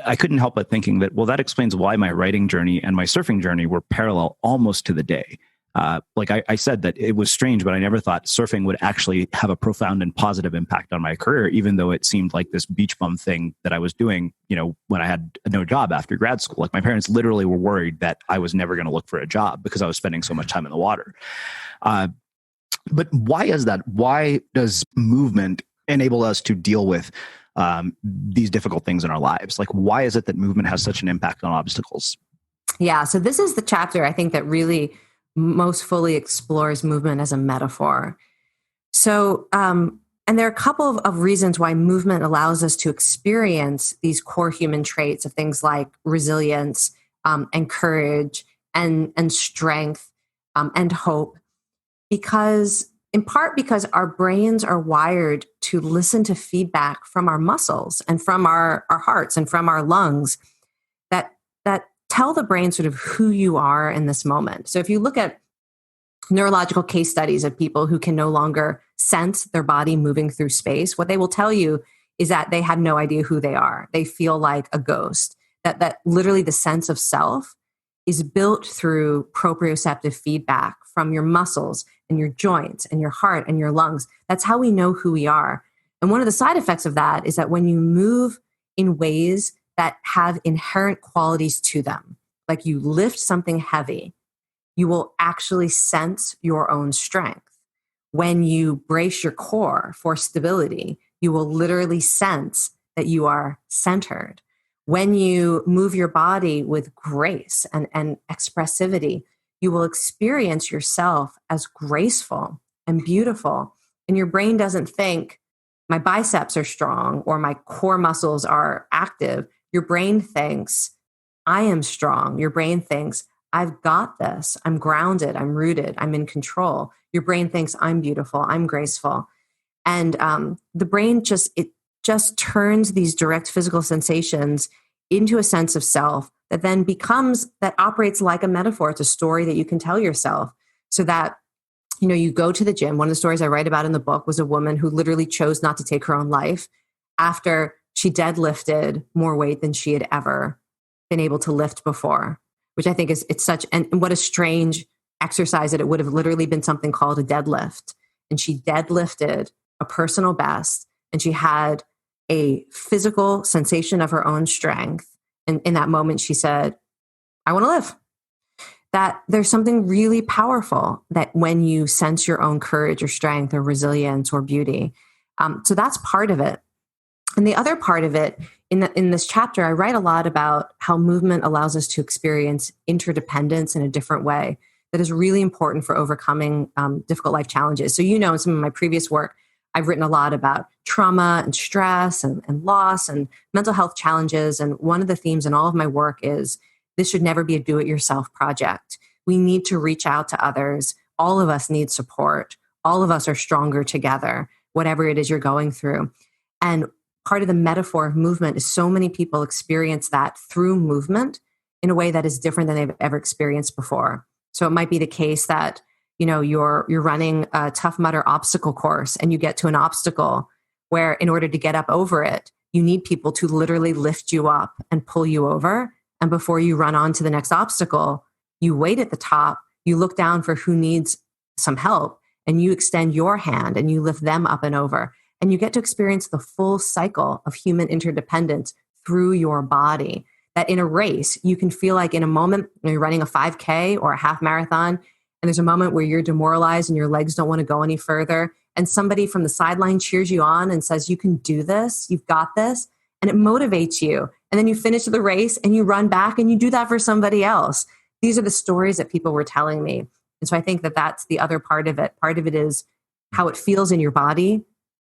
B: I couldn't help but thinking that, well, that explains why my writing journey and my surfing journey were parallel almost to the day. I said that it was strange, but I never thought surfing would actually have a profound and positive impact on my career, even though it seemed like this beach bum thing that I was doing, when I had no job after grad school. Like, my parents literally were worried that I was never going to look for a job because I was spending so much time in the water. But why is that? Why does movement enable us to deal with these difficult things in our lives? Like, why is it that movement has such an impact on obstacles?
A: Yeah. So this is the chapter I think that really most fully explores movement as a metaphor. So, and there are a couple of reasons why movement allows us to experience these core human traits of things like resilience and courage and strength and hope. In part because our brains are wired to listen to feedback from our muscles and from our hearts and from our lungs that tell the brain sort of who you are in this moment. So if you look at neurological case studies of people who can no longer sense their body moving through space, what they will tell you is that they have no idea who they are. They feel like a ghost, that literally the sense of self is built through proprioceptive feedback from your muscles and your joints and your heart and your lungs. That's how we know who we are. And one of the side effects of that is that when you move in ways that have inherent qualities to them, like you lift something heavy, you will actually sense your own strength. When you brace your core for stability, you will literally sense that you are centered. When you move your body with grace and expressivity, you will experience yourself as graceful and beautiful. And your brain doesn't think, my biceps are strong or my core muscles are active. Your brain thinks, I am strong. Your brain thinks, I've got this. I'm grounded. I'm rooted. I'm in control. Your brain thinks, I'm beautiful. I'm graceful. And the brain just turns these direct physical sensations into a sense of self that then that operates like a metaphor. It's a story that you can tell yourself so that, you go to the gym. One of the stories I write about in the book was a woman who literally chose not to take her own life after she deadlifted more weight than she had ever been able to lift before, which I think it's such, and what a strange exercise that it would have literally been something called a deadlift. And she deadlifted a personal best, and she had a physical sensation of her own strength. And in that moment, she said, I want to live. That there's something really powerful that when you sense your own courage or strength or resilience or beauty. So that's part of it. And the other part of it, in this chapter, I write a lot about how movement allows us to experience interdependence in a different way that is really important for overcoming difficult life challenges. So, in some of my previous work, I've written a lot about trauma and stress and loss and mental health challenges. And one of the themes in all of my work is this should never be a do-it-yourself project. We need to reach out to others. All of us need support. All of us are stronger together, whatever it is you're going through. And part of the metaphor of movement is so many people experience that through movement in a way that is different than they've ever experienced before. So it might be the case that, you're running a Tough Mudder obstacle course and you get to an obstacle where in order to get up over it, you need people to literally lift you up and pull you over. And before you run on to the next obstacle, you wait at the top, you look down for who needs some help, and you extend your hand and you lift them up and over. And you get to experience the full cycle of human interdependence through your body. That in a race, you can feel like in a moment when you're running a 5K or a half marathon, and there's a moment where you're demoralized and your legs don't want to go any further, and somebody from the sideline cheers you on and says, you can do this, you've got this, and it motivates you. And then you finish the race and you run back and you do that for somebody else. These are the stories that people were telling me. And so I think that that's the other part of it. Part of it is how it feels in your body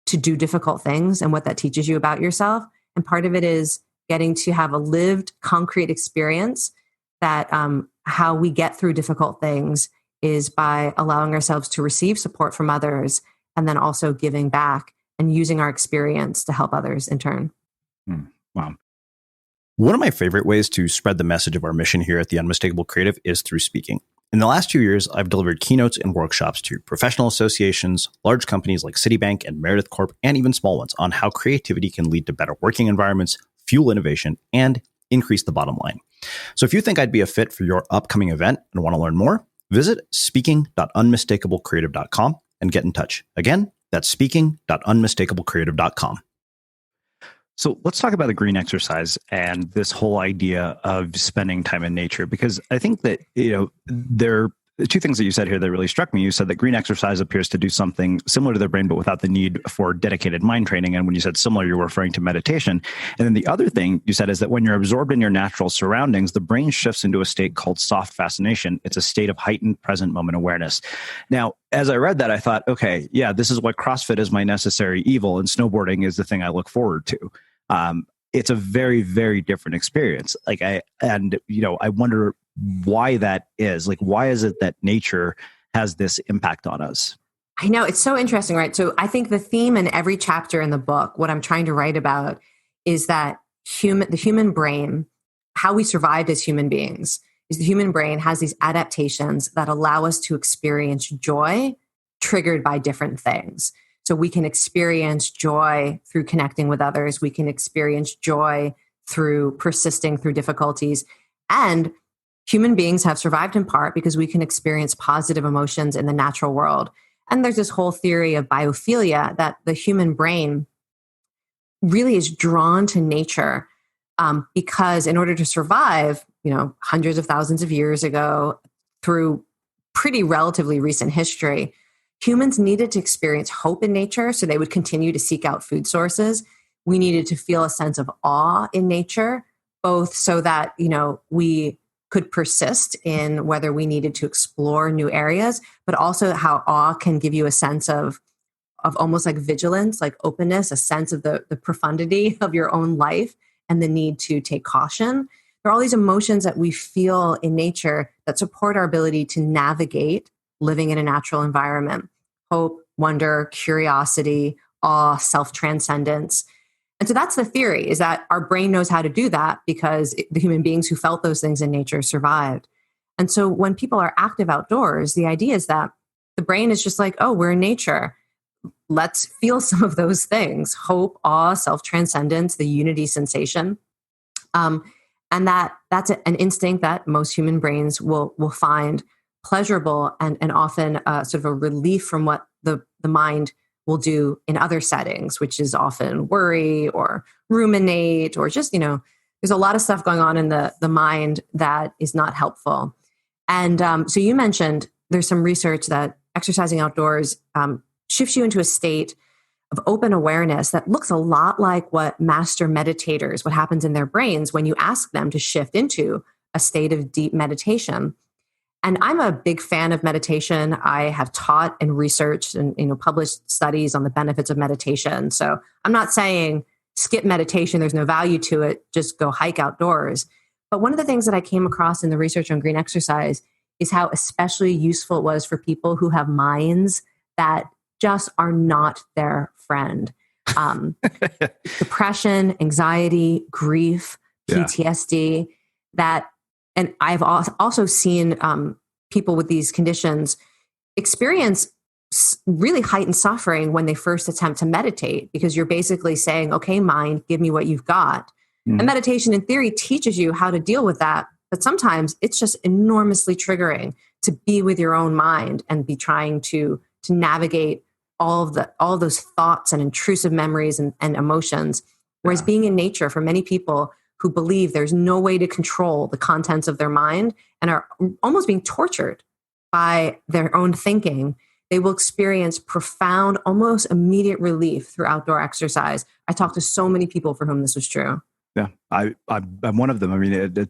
A: to do difficult things and what that teaches you about yourself. And part of it is getting to have a lived, concrete experience that how we get through difficult things is by allowing ourselves to receive support from others and then also giving back and using our experience to help others in turn.
B: Wow.
C: One of my favorite ways to spread the message of our mission here at the Unmistakable Creative is through speaking. In the last 2 years, I've delivered keynotes and workshops to professional associations, large companies like Citibank and Meredith Corp, and even small ones on how creativity can lead to better working environments, fuel innovation, and increase the bottom line. So if you think I'd be a fit for your upcoming event and want to learn more, visit speaking.unmistakablecreative.com and get in touch. Again, that's speaking.unmistakablecreative.com.
B: So let's talk about the green exercise and this whole idea of spending time in nature, because I think that, there are two things that you said here that really struck me. You said that green exercise appears to do something similar to the brain, but without the need for dedicated mind training. And when you said similar, you're referring to meditation. And then the other thing you said is that when you're absorbed in your natural surroundings, the brain shifts into a state called soft fascination. It's a state of heightened present moment awareness. Now, as I read that, I thought, okay, yeah, this is what CrossFit is my necessary evil, and snowboarding is the thing I look forward to. It's a very, very different experience. I wonder why that is. Why is it that nature has this impact on us?
A: I know, it's so interesting, right? So I think the theme in every chapter in the book, what I'm trying to write about is that the human brain, how we survived as human beings, is the human brain has these adaptations that allow us to experience joy triggered by different things. So we can experience joy through connecting with others. We can experience joy through persisting through difficulties. And human beings have survived in part because we can experience positive emotions in the natural world. And there's this whole theory of biophilia that the human brain really is drawn to nature because in order to survive, hundreds of thousands of years ago through pretty relatively recent history, humans needed to experience hope in nature, so they would continue to seek out food sources. We needed to feel a sense of awe in nature, both so that, we could persist in whether we needed to explore new areas, but also how awe can give you a sense of almost like vigilance, like openness, a sense of the profundity of your own life and the need to take caution. There are all these emotions that we feel in nature that support our ability to navigate living in a natural environment. Hope, wonder, curiosity, awe, self-transcendence. And so that's the theory, is that our brain knows how to do that because the human beings who felt those things in nature survived. And so when people are active outdoors, the idea is that the brain is just like, oh, we're in nature. Let's feel some of those things: hope, awe, self-transcendence, the unity sensation. And that's an instinct that most human brains will find pleasurable and often sort of a relief from what the mind will do in other settings, which is often worry or ruminate or just, there's a lot of stuff going on in the mind that is not helpful. And so you mentioned there's some research that exercising outdoors shifts you into a state of open awareness that looks a lot like what master meditators, what happens in their brains when you ask them to shift into a state of deep meditation. And I'm a big fan of meditation. I have taught and researched and published studies on the benefits of meditation. So I'm not saying skip meditation, there's no value to it, just go hike outdoors. But one of the things that I came across in the research on green exercise is how especially useful it was for people who have minds that just are not their friend. Depression, anxiety, grief, PTSD, and I've also seen people with these conditions experience really heightened suffering when they first attempt to meditate, because you're basically saying, okay, mind, give me what you've got. And meditation in theory teaches you how to deal with that. But sometimes it's just enormously triggering to be with your own mind and be trying to navigate all of those thoughts and intrusive memories and emotions. Whereas being in nature, for many people who believe there's no way to control the contents of their mind and are almost being tortured by their own thinking, they will experience profound, almost immediate relief through outdoor exercise. I talked to so many people for whom this was true.
B: Yeah, I'm one of them. I mean,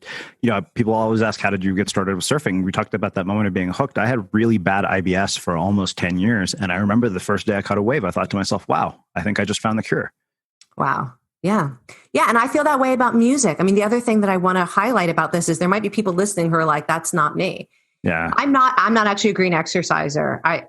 B: people always ask, how did you get started with surfing? We talked about that moment of being hooked. I had really bad IBS for almost 10 years. And I remember the first day I caught a wave, I thought to myself, wow, I think I just found the cure.
A: Wow. Yeah. Yeah. And I feel that way about music. I mean, the other thing that I want to highlight about this is there might be people listening who are like, that's not me.
B: Yeah.
A: I'm not actually a green exerciser. I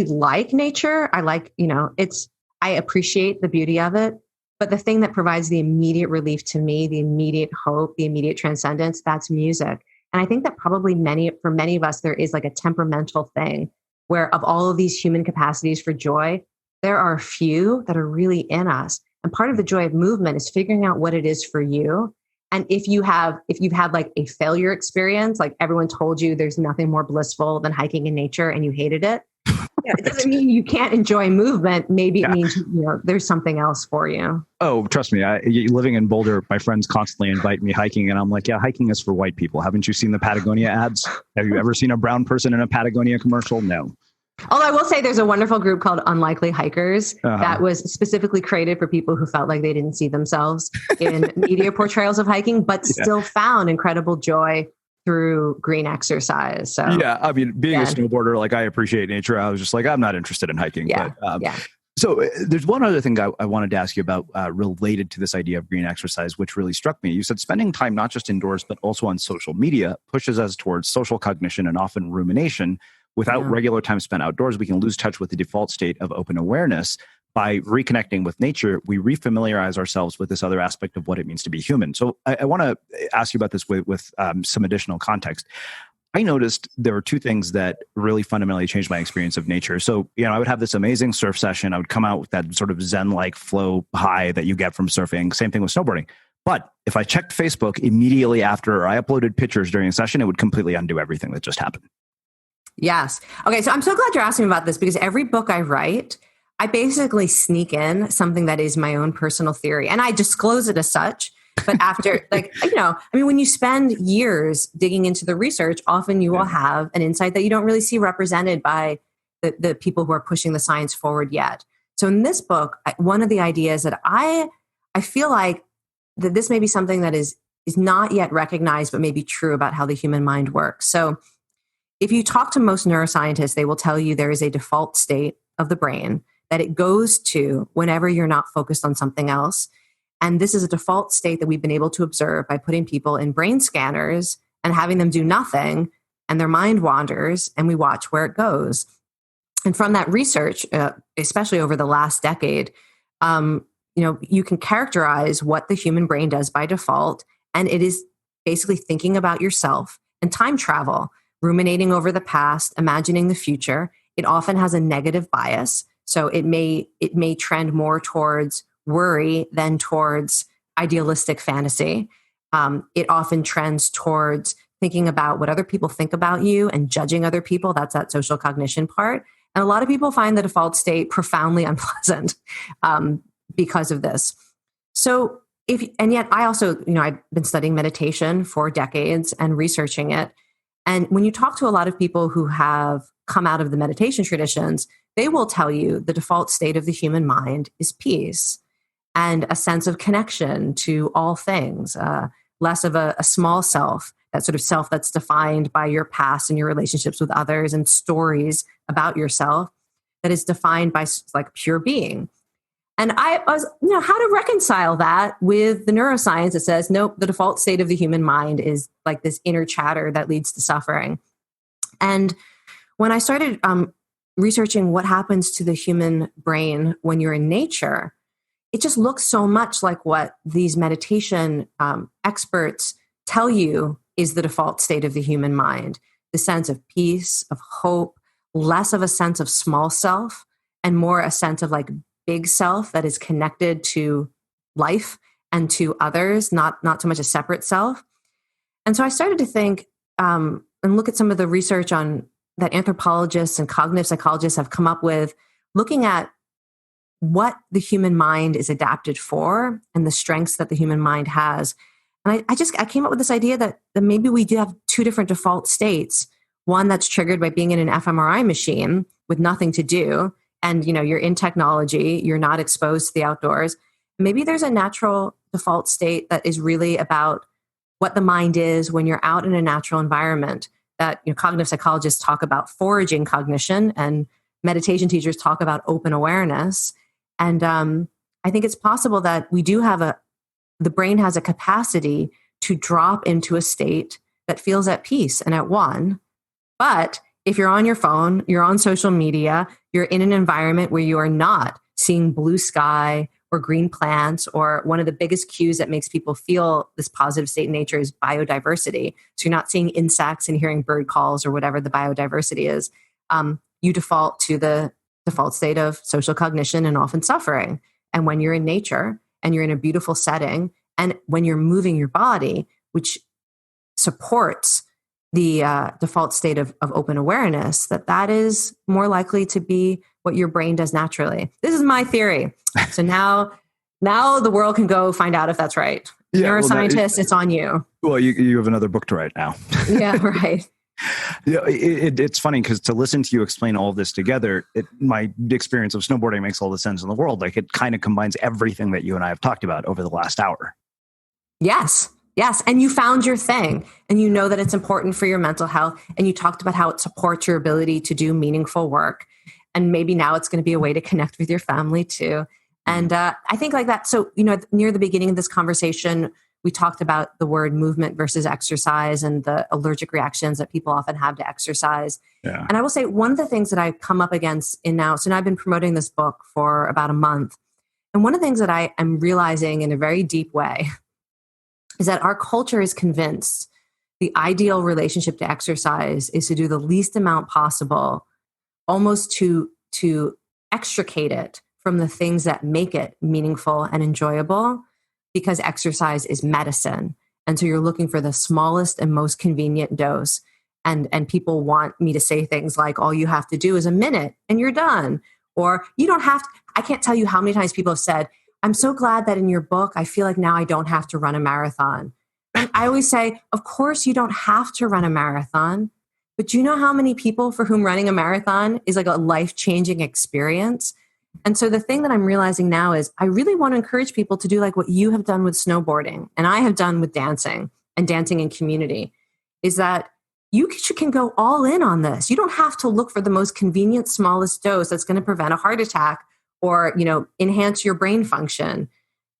A: like nature. I like, I appreciate the beauty of it. But the thing that provides the immediate relief to me, the immediate hope, the immediate transcendence, that's music. And I think that probably for many of us, there is like a temperamental thing where of all of these human capacities for joy, there are a few that are really in us. And part of the joy of movement is figuring out what it is for you. And if you've had like a failure experience, like everyone told you there's nothing more blissful than hiking in nature and you hated it, it doesn't mean you can't enjoy movement. Maybe it means, there's something else for you.
B: Oh, trust me. Living in Boulder, my friends constantly invite me hiking. And I'm like, yeah, hiking is for white people. Haven't you seen the Patagonia ads? Have you ever seen a brown person in a Patagonia commercial? No.
A: Although I will say there's a wonderful group called Unlikely Hikers that was specifically created for people who felt like they didn't see themselves in media portrayals of hiking, but still found incredible joy through green exercise. So
B: yeah, I mean, being a snowboarder, like I appreciate nature. I was just like, I'm not interested in hiking.
A: Yeah.
B: But, So there's one other thing I wanted to ask you about related to this idea of green exercise, which really struck me. You said spending time not just indoors, but also on social media pushes us towards social cognition and often rumination. Without regular time spent outdoors, we can lose touch with the default state of open awareness. By reconnecting with nature, we refamiliarize ourselves with this other aspect of what it means to be human. So I want to ask you about this with some additional context. I noticed there were two things that really fundamentally changed my experience of nature. So, I would have this amazing surf session. I would come out with that sort of Zen-like flow high that you get from surfing. Same thing with snowboarding. But if I checked Facebook immediately after I uploaded pictures during a session, it would completely undo everything that just happened.
A: Yes. Okay. So I'm so glad you're asking about this because every book I write, I basically sneak in something that is my own personal theory and I disclose it as such. But after when you spend years digging into the research, often you will have an insight that you don't really see represented by the people who are pushing the science forward yet. So in this book, one of the ideas that I feel like that this may be something that is not yet recognized, but may be true about how the human mind works. So if you talk to most neuroscientists, they will tell you there is a default state of the brain that it goes to whenever you're not focused on something else. And this is a default state that we've been able to observe by putting people in brain scanners and having them do nothing, and their mind wanders, and we watch where it goes. And from that research, especially over the last decade, you can characterize what the human brain does by default, and it is basically thinking about yourself and time travel. Ruminating over the past, imagining the future. It often has a negative bias. So it may trend more towards worry than towards idealistic fantasy. It often trends towards thinking about what other people think about you and judging other people. That's that social cognition part. And a lot of people find the default state profoundly unpleasant because of this. So yet I also, I've been studying meditation for decades and researching it. And when you talk to a lot of people who have come out of the meditation traditions, they will tell you the default state of the human mind is peace and a sense of connection to all things, less of a small self, that sort of self that's defined by your past and your relationships with others and stories about yourself that is defined by like pure being. And I was, how to reconcile that with the neuroscience that says, nope, the default state of the human mind is like this inner chatter that leads to suffering. And when I started researching what happens to the human brain when you're in nature, it just looks so much like what these meditation experts tell you is the default state of the human mind. The sense of peace, of hope, less of a sense of small self and more a sense of like big self that is connected to life and to others, not so much a separate self. And so I started to think and look at some of the research on that anthropologists and cognitive psychologists have come up with, looking at what the human mind is adapted for and the strengths that the human mind has. And I came up with this idea that maybe we do have two different default states. One that's triggered by being in an fMRI machine with nothing to do. And, you're in technology, you're not exposed to the outdoors. Maybe there's a natural default state that is really about what the mind is when you're out in a natural environment. That cognitive psychologists talk about foraging cognition and meditation teachers talk about open awareness. And I think it's possible that the brain has a capacity to drop into a state that feels at peace and at one. But if you're on your phone, you're on social media, you're in an environment where you are not seeing blue sky or green plants, or one of the biggest cues that makes people feel this positive state in nature is biodiversity. So you're not seeing insects and hearing bird calls or whatever the biodiversity is. You default to the default state of social cognition and often suffering. And when you're in nature and you're in a beautiful setting, and when you're moving your body, which supports the default state of open awareness, that is more likely to be what your brain does naturally. This is my theory. So now the world can go find out if that's right.
B: Yeah,
A: Neuroscientists, it's on you.
B: Well, you have another book to write now.
A: Yeah, right.
B: It's funny because to listen to you explain all this together, my experience of snowboarding makes all the sense in the world. Like, it kind of combines everything that you and I have talked about over the last hour.
A: Yes. And you found your thing, and you know that it's important for your mental health. And you talked about how it supports your ability to do meaningful work. And maybe now it's going to be a way to connect with your family too. And I think like that. So, near the beginning of this conversation, we talked about the word movement versus exercise and the allergic reactions that people often have to exercise. Yeah. And I will say one of the things that I've come up against so now I've been promoting this book for about a month. And one of the things that I am realizing in a very deep way is that our culture is convinced the ideal relationship to exercise is to do the least amount possible, almost to extricate it from the things that make it meaningful and enjoyable, because exercise is medicine. And so you're looking for the smallest and most convenient dose. And people want me to say things like, all you have to do is a minute and you're done. Or you don't have to. I can't tell you how many times people have said, I'm so glad that in your book, I feel like now I don't have to run a marathon. And I always say, of course you don't have to run a marathon, but do you know how many people for whom running a marathon is like a life-changing experience? And so the thing that I'm realizing now is I really want to encourage people to do like what you have done with snowboarding and I have done with dancing and dancing in community, is that you can go all in on this. You don't have to look for the most convenient, smallest dose that's going to prevent a heart attack or, enhance your brain function.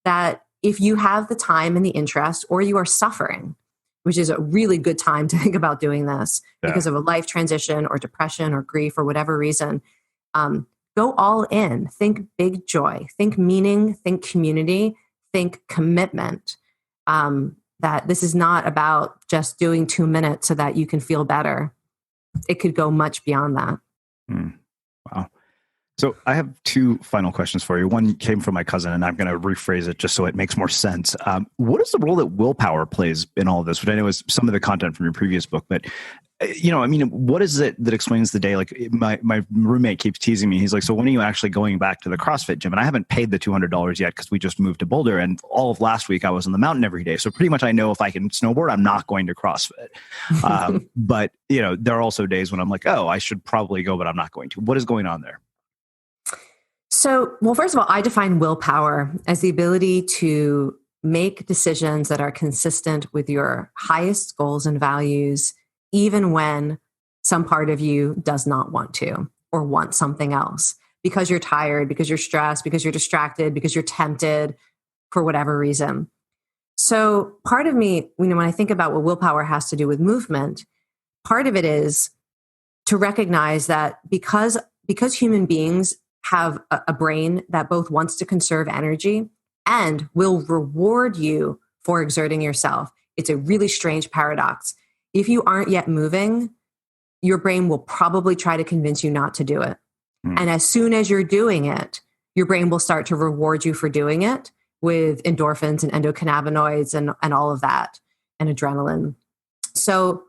A: That if you have the time and the interest, or you are suffering, which is a really good time to think about doing this because of a life transition or depression or grief or whatever reason, go all in. Think big joy, think meaning, think community, think commitment. That this is not about just doing 2 minutes so that you can feel better. It could go much beyond that.
B: Wow. So I have two final questions for you. One came from my cousin, and I'm going to rephrase it just so it makes more sense. What is the role that willpower plays in all of this? Which I know is some of the content from your previous book, but what is it that explains the day? Like my roommate keeps teasing me. He's like, so when are you actually going back to the CrossFit gym? And I haven't paid the $200 yet because we just moved to Boulder. And all of last week I was on the mountain every day. So pretty much I know if I can snowboard, I'm not going to CrossFit. But there are also days when I'm like, oh, I should probably go, but I'm not going to. What is going on there?
A: So, well, first of all, I define willpower as the ability to make decisions that are consistent with your highest goals and values, even when some part of you does not want to or want something else, because you're tired, because you're stressed, because you're distracted, because you're tempted for whatever reason. So part of me, when I think about what willpower has to do with movement, part of it is to recognize that because human beings have a brain that both wants to conserve energy and will reward you for exerting yourself. It's a really strange paradox. If you aren't yet moving, your brain will probably try to convince you not to do it. And as soon as you're doing it, your brain will start to reward you for doing it with endorphins and endocannabinoids and all of that, and adrenaline. So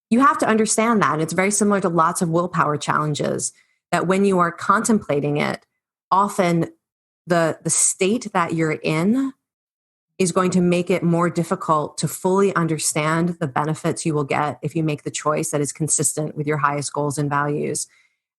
A: you have to understand that. And it's very similar to lots of willpower challenges, that when you are contemplating it, often the state that you're in is going to make it more difficult to fully understand the benefits you will get if you make the choice that is consistent with your highest goals and values.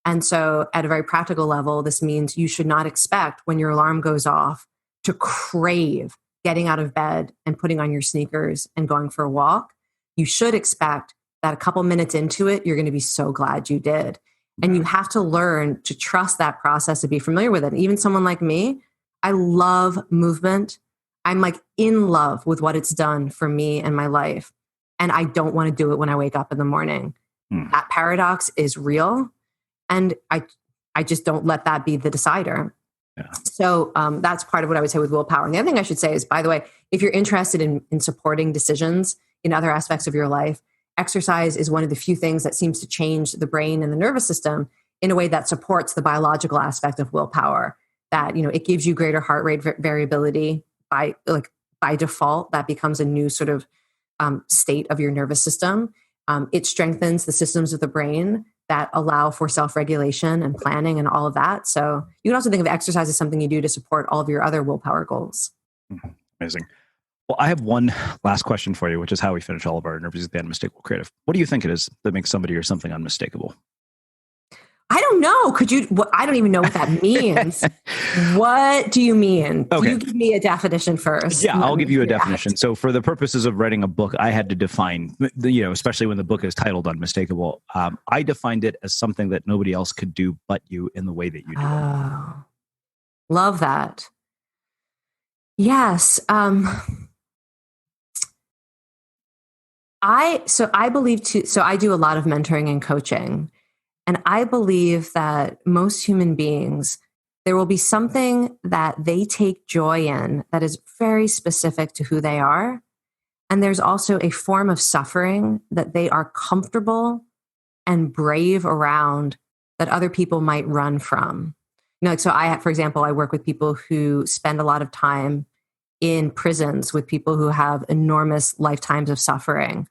A: And so at a very practical level, this means you should not expect when your alarm goes off to crave getting out of bed and putting on your sneakers and going for a walk. You should expect that a couple minutes into it, you're going to be so glad you did. And you have to learn to trust that process, to be familiar with it. And even someone like me, I love movement. I'm like in love with what it's done for me and my life. And I don't want to do it when I wake up in the morning. That paradox is real. And I just don't let that be the decider. Yeah. So that's part of what I would say with willpower. And the other thing I should say is, by the way, if you're interested in supporting decisions in other aspects of your life, exercise is one of the few things that seems to change the brain and the nervous system in a way that supports the biological aspect of willpower. That, it gives you greater heart rate variability by default. That becomes a new sort of state of your nervous system. It strengthens the systems of the brain that allow for self-regulation and planning and all of that. So you can also think of exercise as something you do to support all of your other willpower goals.
B: Amazing. Well, I have one last question for you, which is how we finish all of our interviews at the Unmistakable Creative. What do you think it is that makes somebody or something unmistakable?
A: I don't know. I don't even know what that means. What do you mean? Okay. You give me a definition first.
B: Yeah, I'll give you a definition. So for the purposes of writing a book, I had to define, especially when the book is titled Unmistakable, I defined it as something that nobody else could do but you in the way that you do it.
A: Love that. Yes. I believe too, so I do a lot of mentoring and coaching. And I believe that most human beings, there will be something that they take joy in that is very specific to who they are. And there's also a form of suffering that they are comfortable and brave around that other people might run from. So for example, I work with people who spend a lot of time in prisons with people who have enormous lifetimes of suffering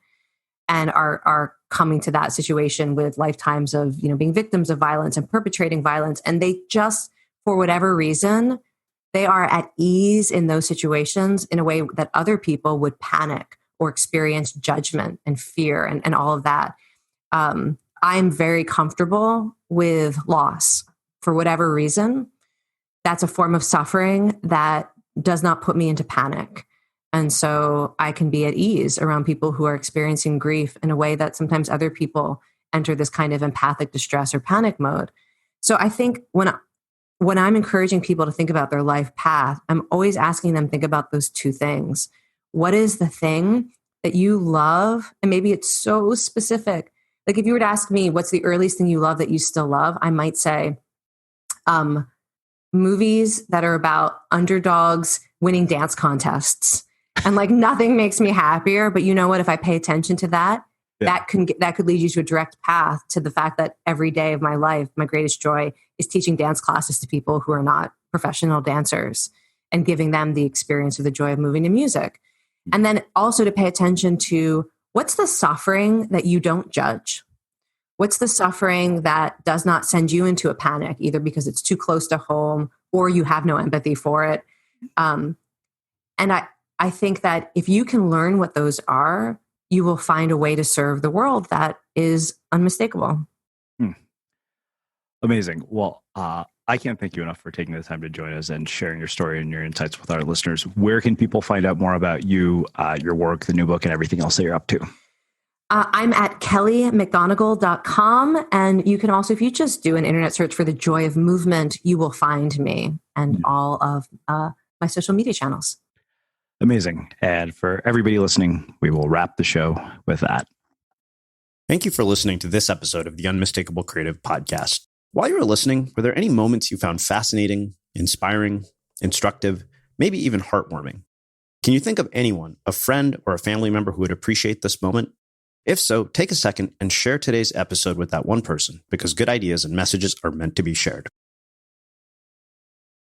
A: and are coming to that situation with lifetimes of, being victims of violence and perpetrating violence. And they just, for whatever reason, they are at ease in those situations in a way that other people would panic or experience judgment and fear and all of that. I'm very comfortable with loss for whatever reason. That's a form of suffering that does not put me into panic. And so I can be at ease around people who are experiencing grief in a way that sometimes other people enter this kind of empathic distress or panic mode. So I think when I'm encouraging people to think about their life path, I'm always asking them to think about those two things. What is the thing that you love? And maybe it's so specific. Like if you were to ask me, what's the earliest thing you love that you still love? I might say movies that are about underdogs winning dance contests. And like nothing makes me happier, but you know what? If I pay attention to that, that could lead you to a direct path to the fact that every day of my life, my greatest joy is teaching dance classes to people who are not professional dancers and giving them the experience of the joy of moving to music. And then also to pay attention to what's the suffering that you don't judge? What's the suffering that does not send you into a panic, either because it's too close to home or you have no empathy for it? And I think that if you can learn what those are, you will find a way to serve the world that is unmistakable.
B: Amazing. Well, I can't thank you enough for taking the time to join us and sharing your story and your insights with our listeners. Where can people find out more about you, your work, the new book, and everything else that you're up to?
A: I'm at kellymcgonigal.com. And you can also, if you just do an internet search for The Joy of Movement, you will find me and all of my social media channels.
B: Amazing. And for everybody listening, we will wrap the show with that.
C: Thank you for listening to this episode of the Unmistakable Creative Podcast. While you were listening, were there any moments you found fascinating, inspiring, instructive, maybe even heartwarming? Can you think of anyone, a friend or a family member who would appreciate this moment? If so, take a second and share today's episode with that one person, because good ideas and messages are meant to be shared.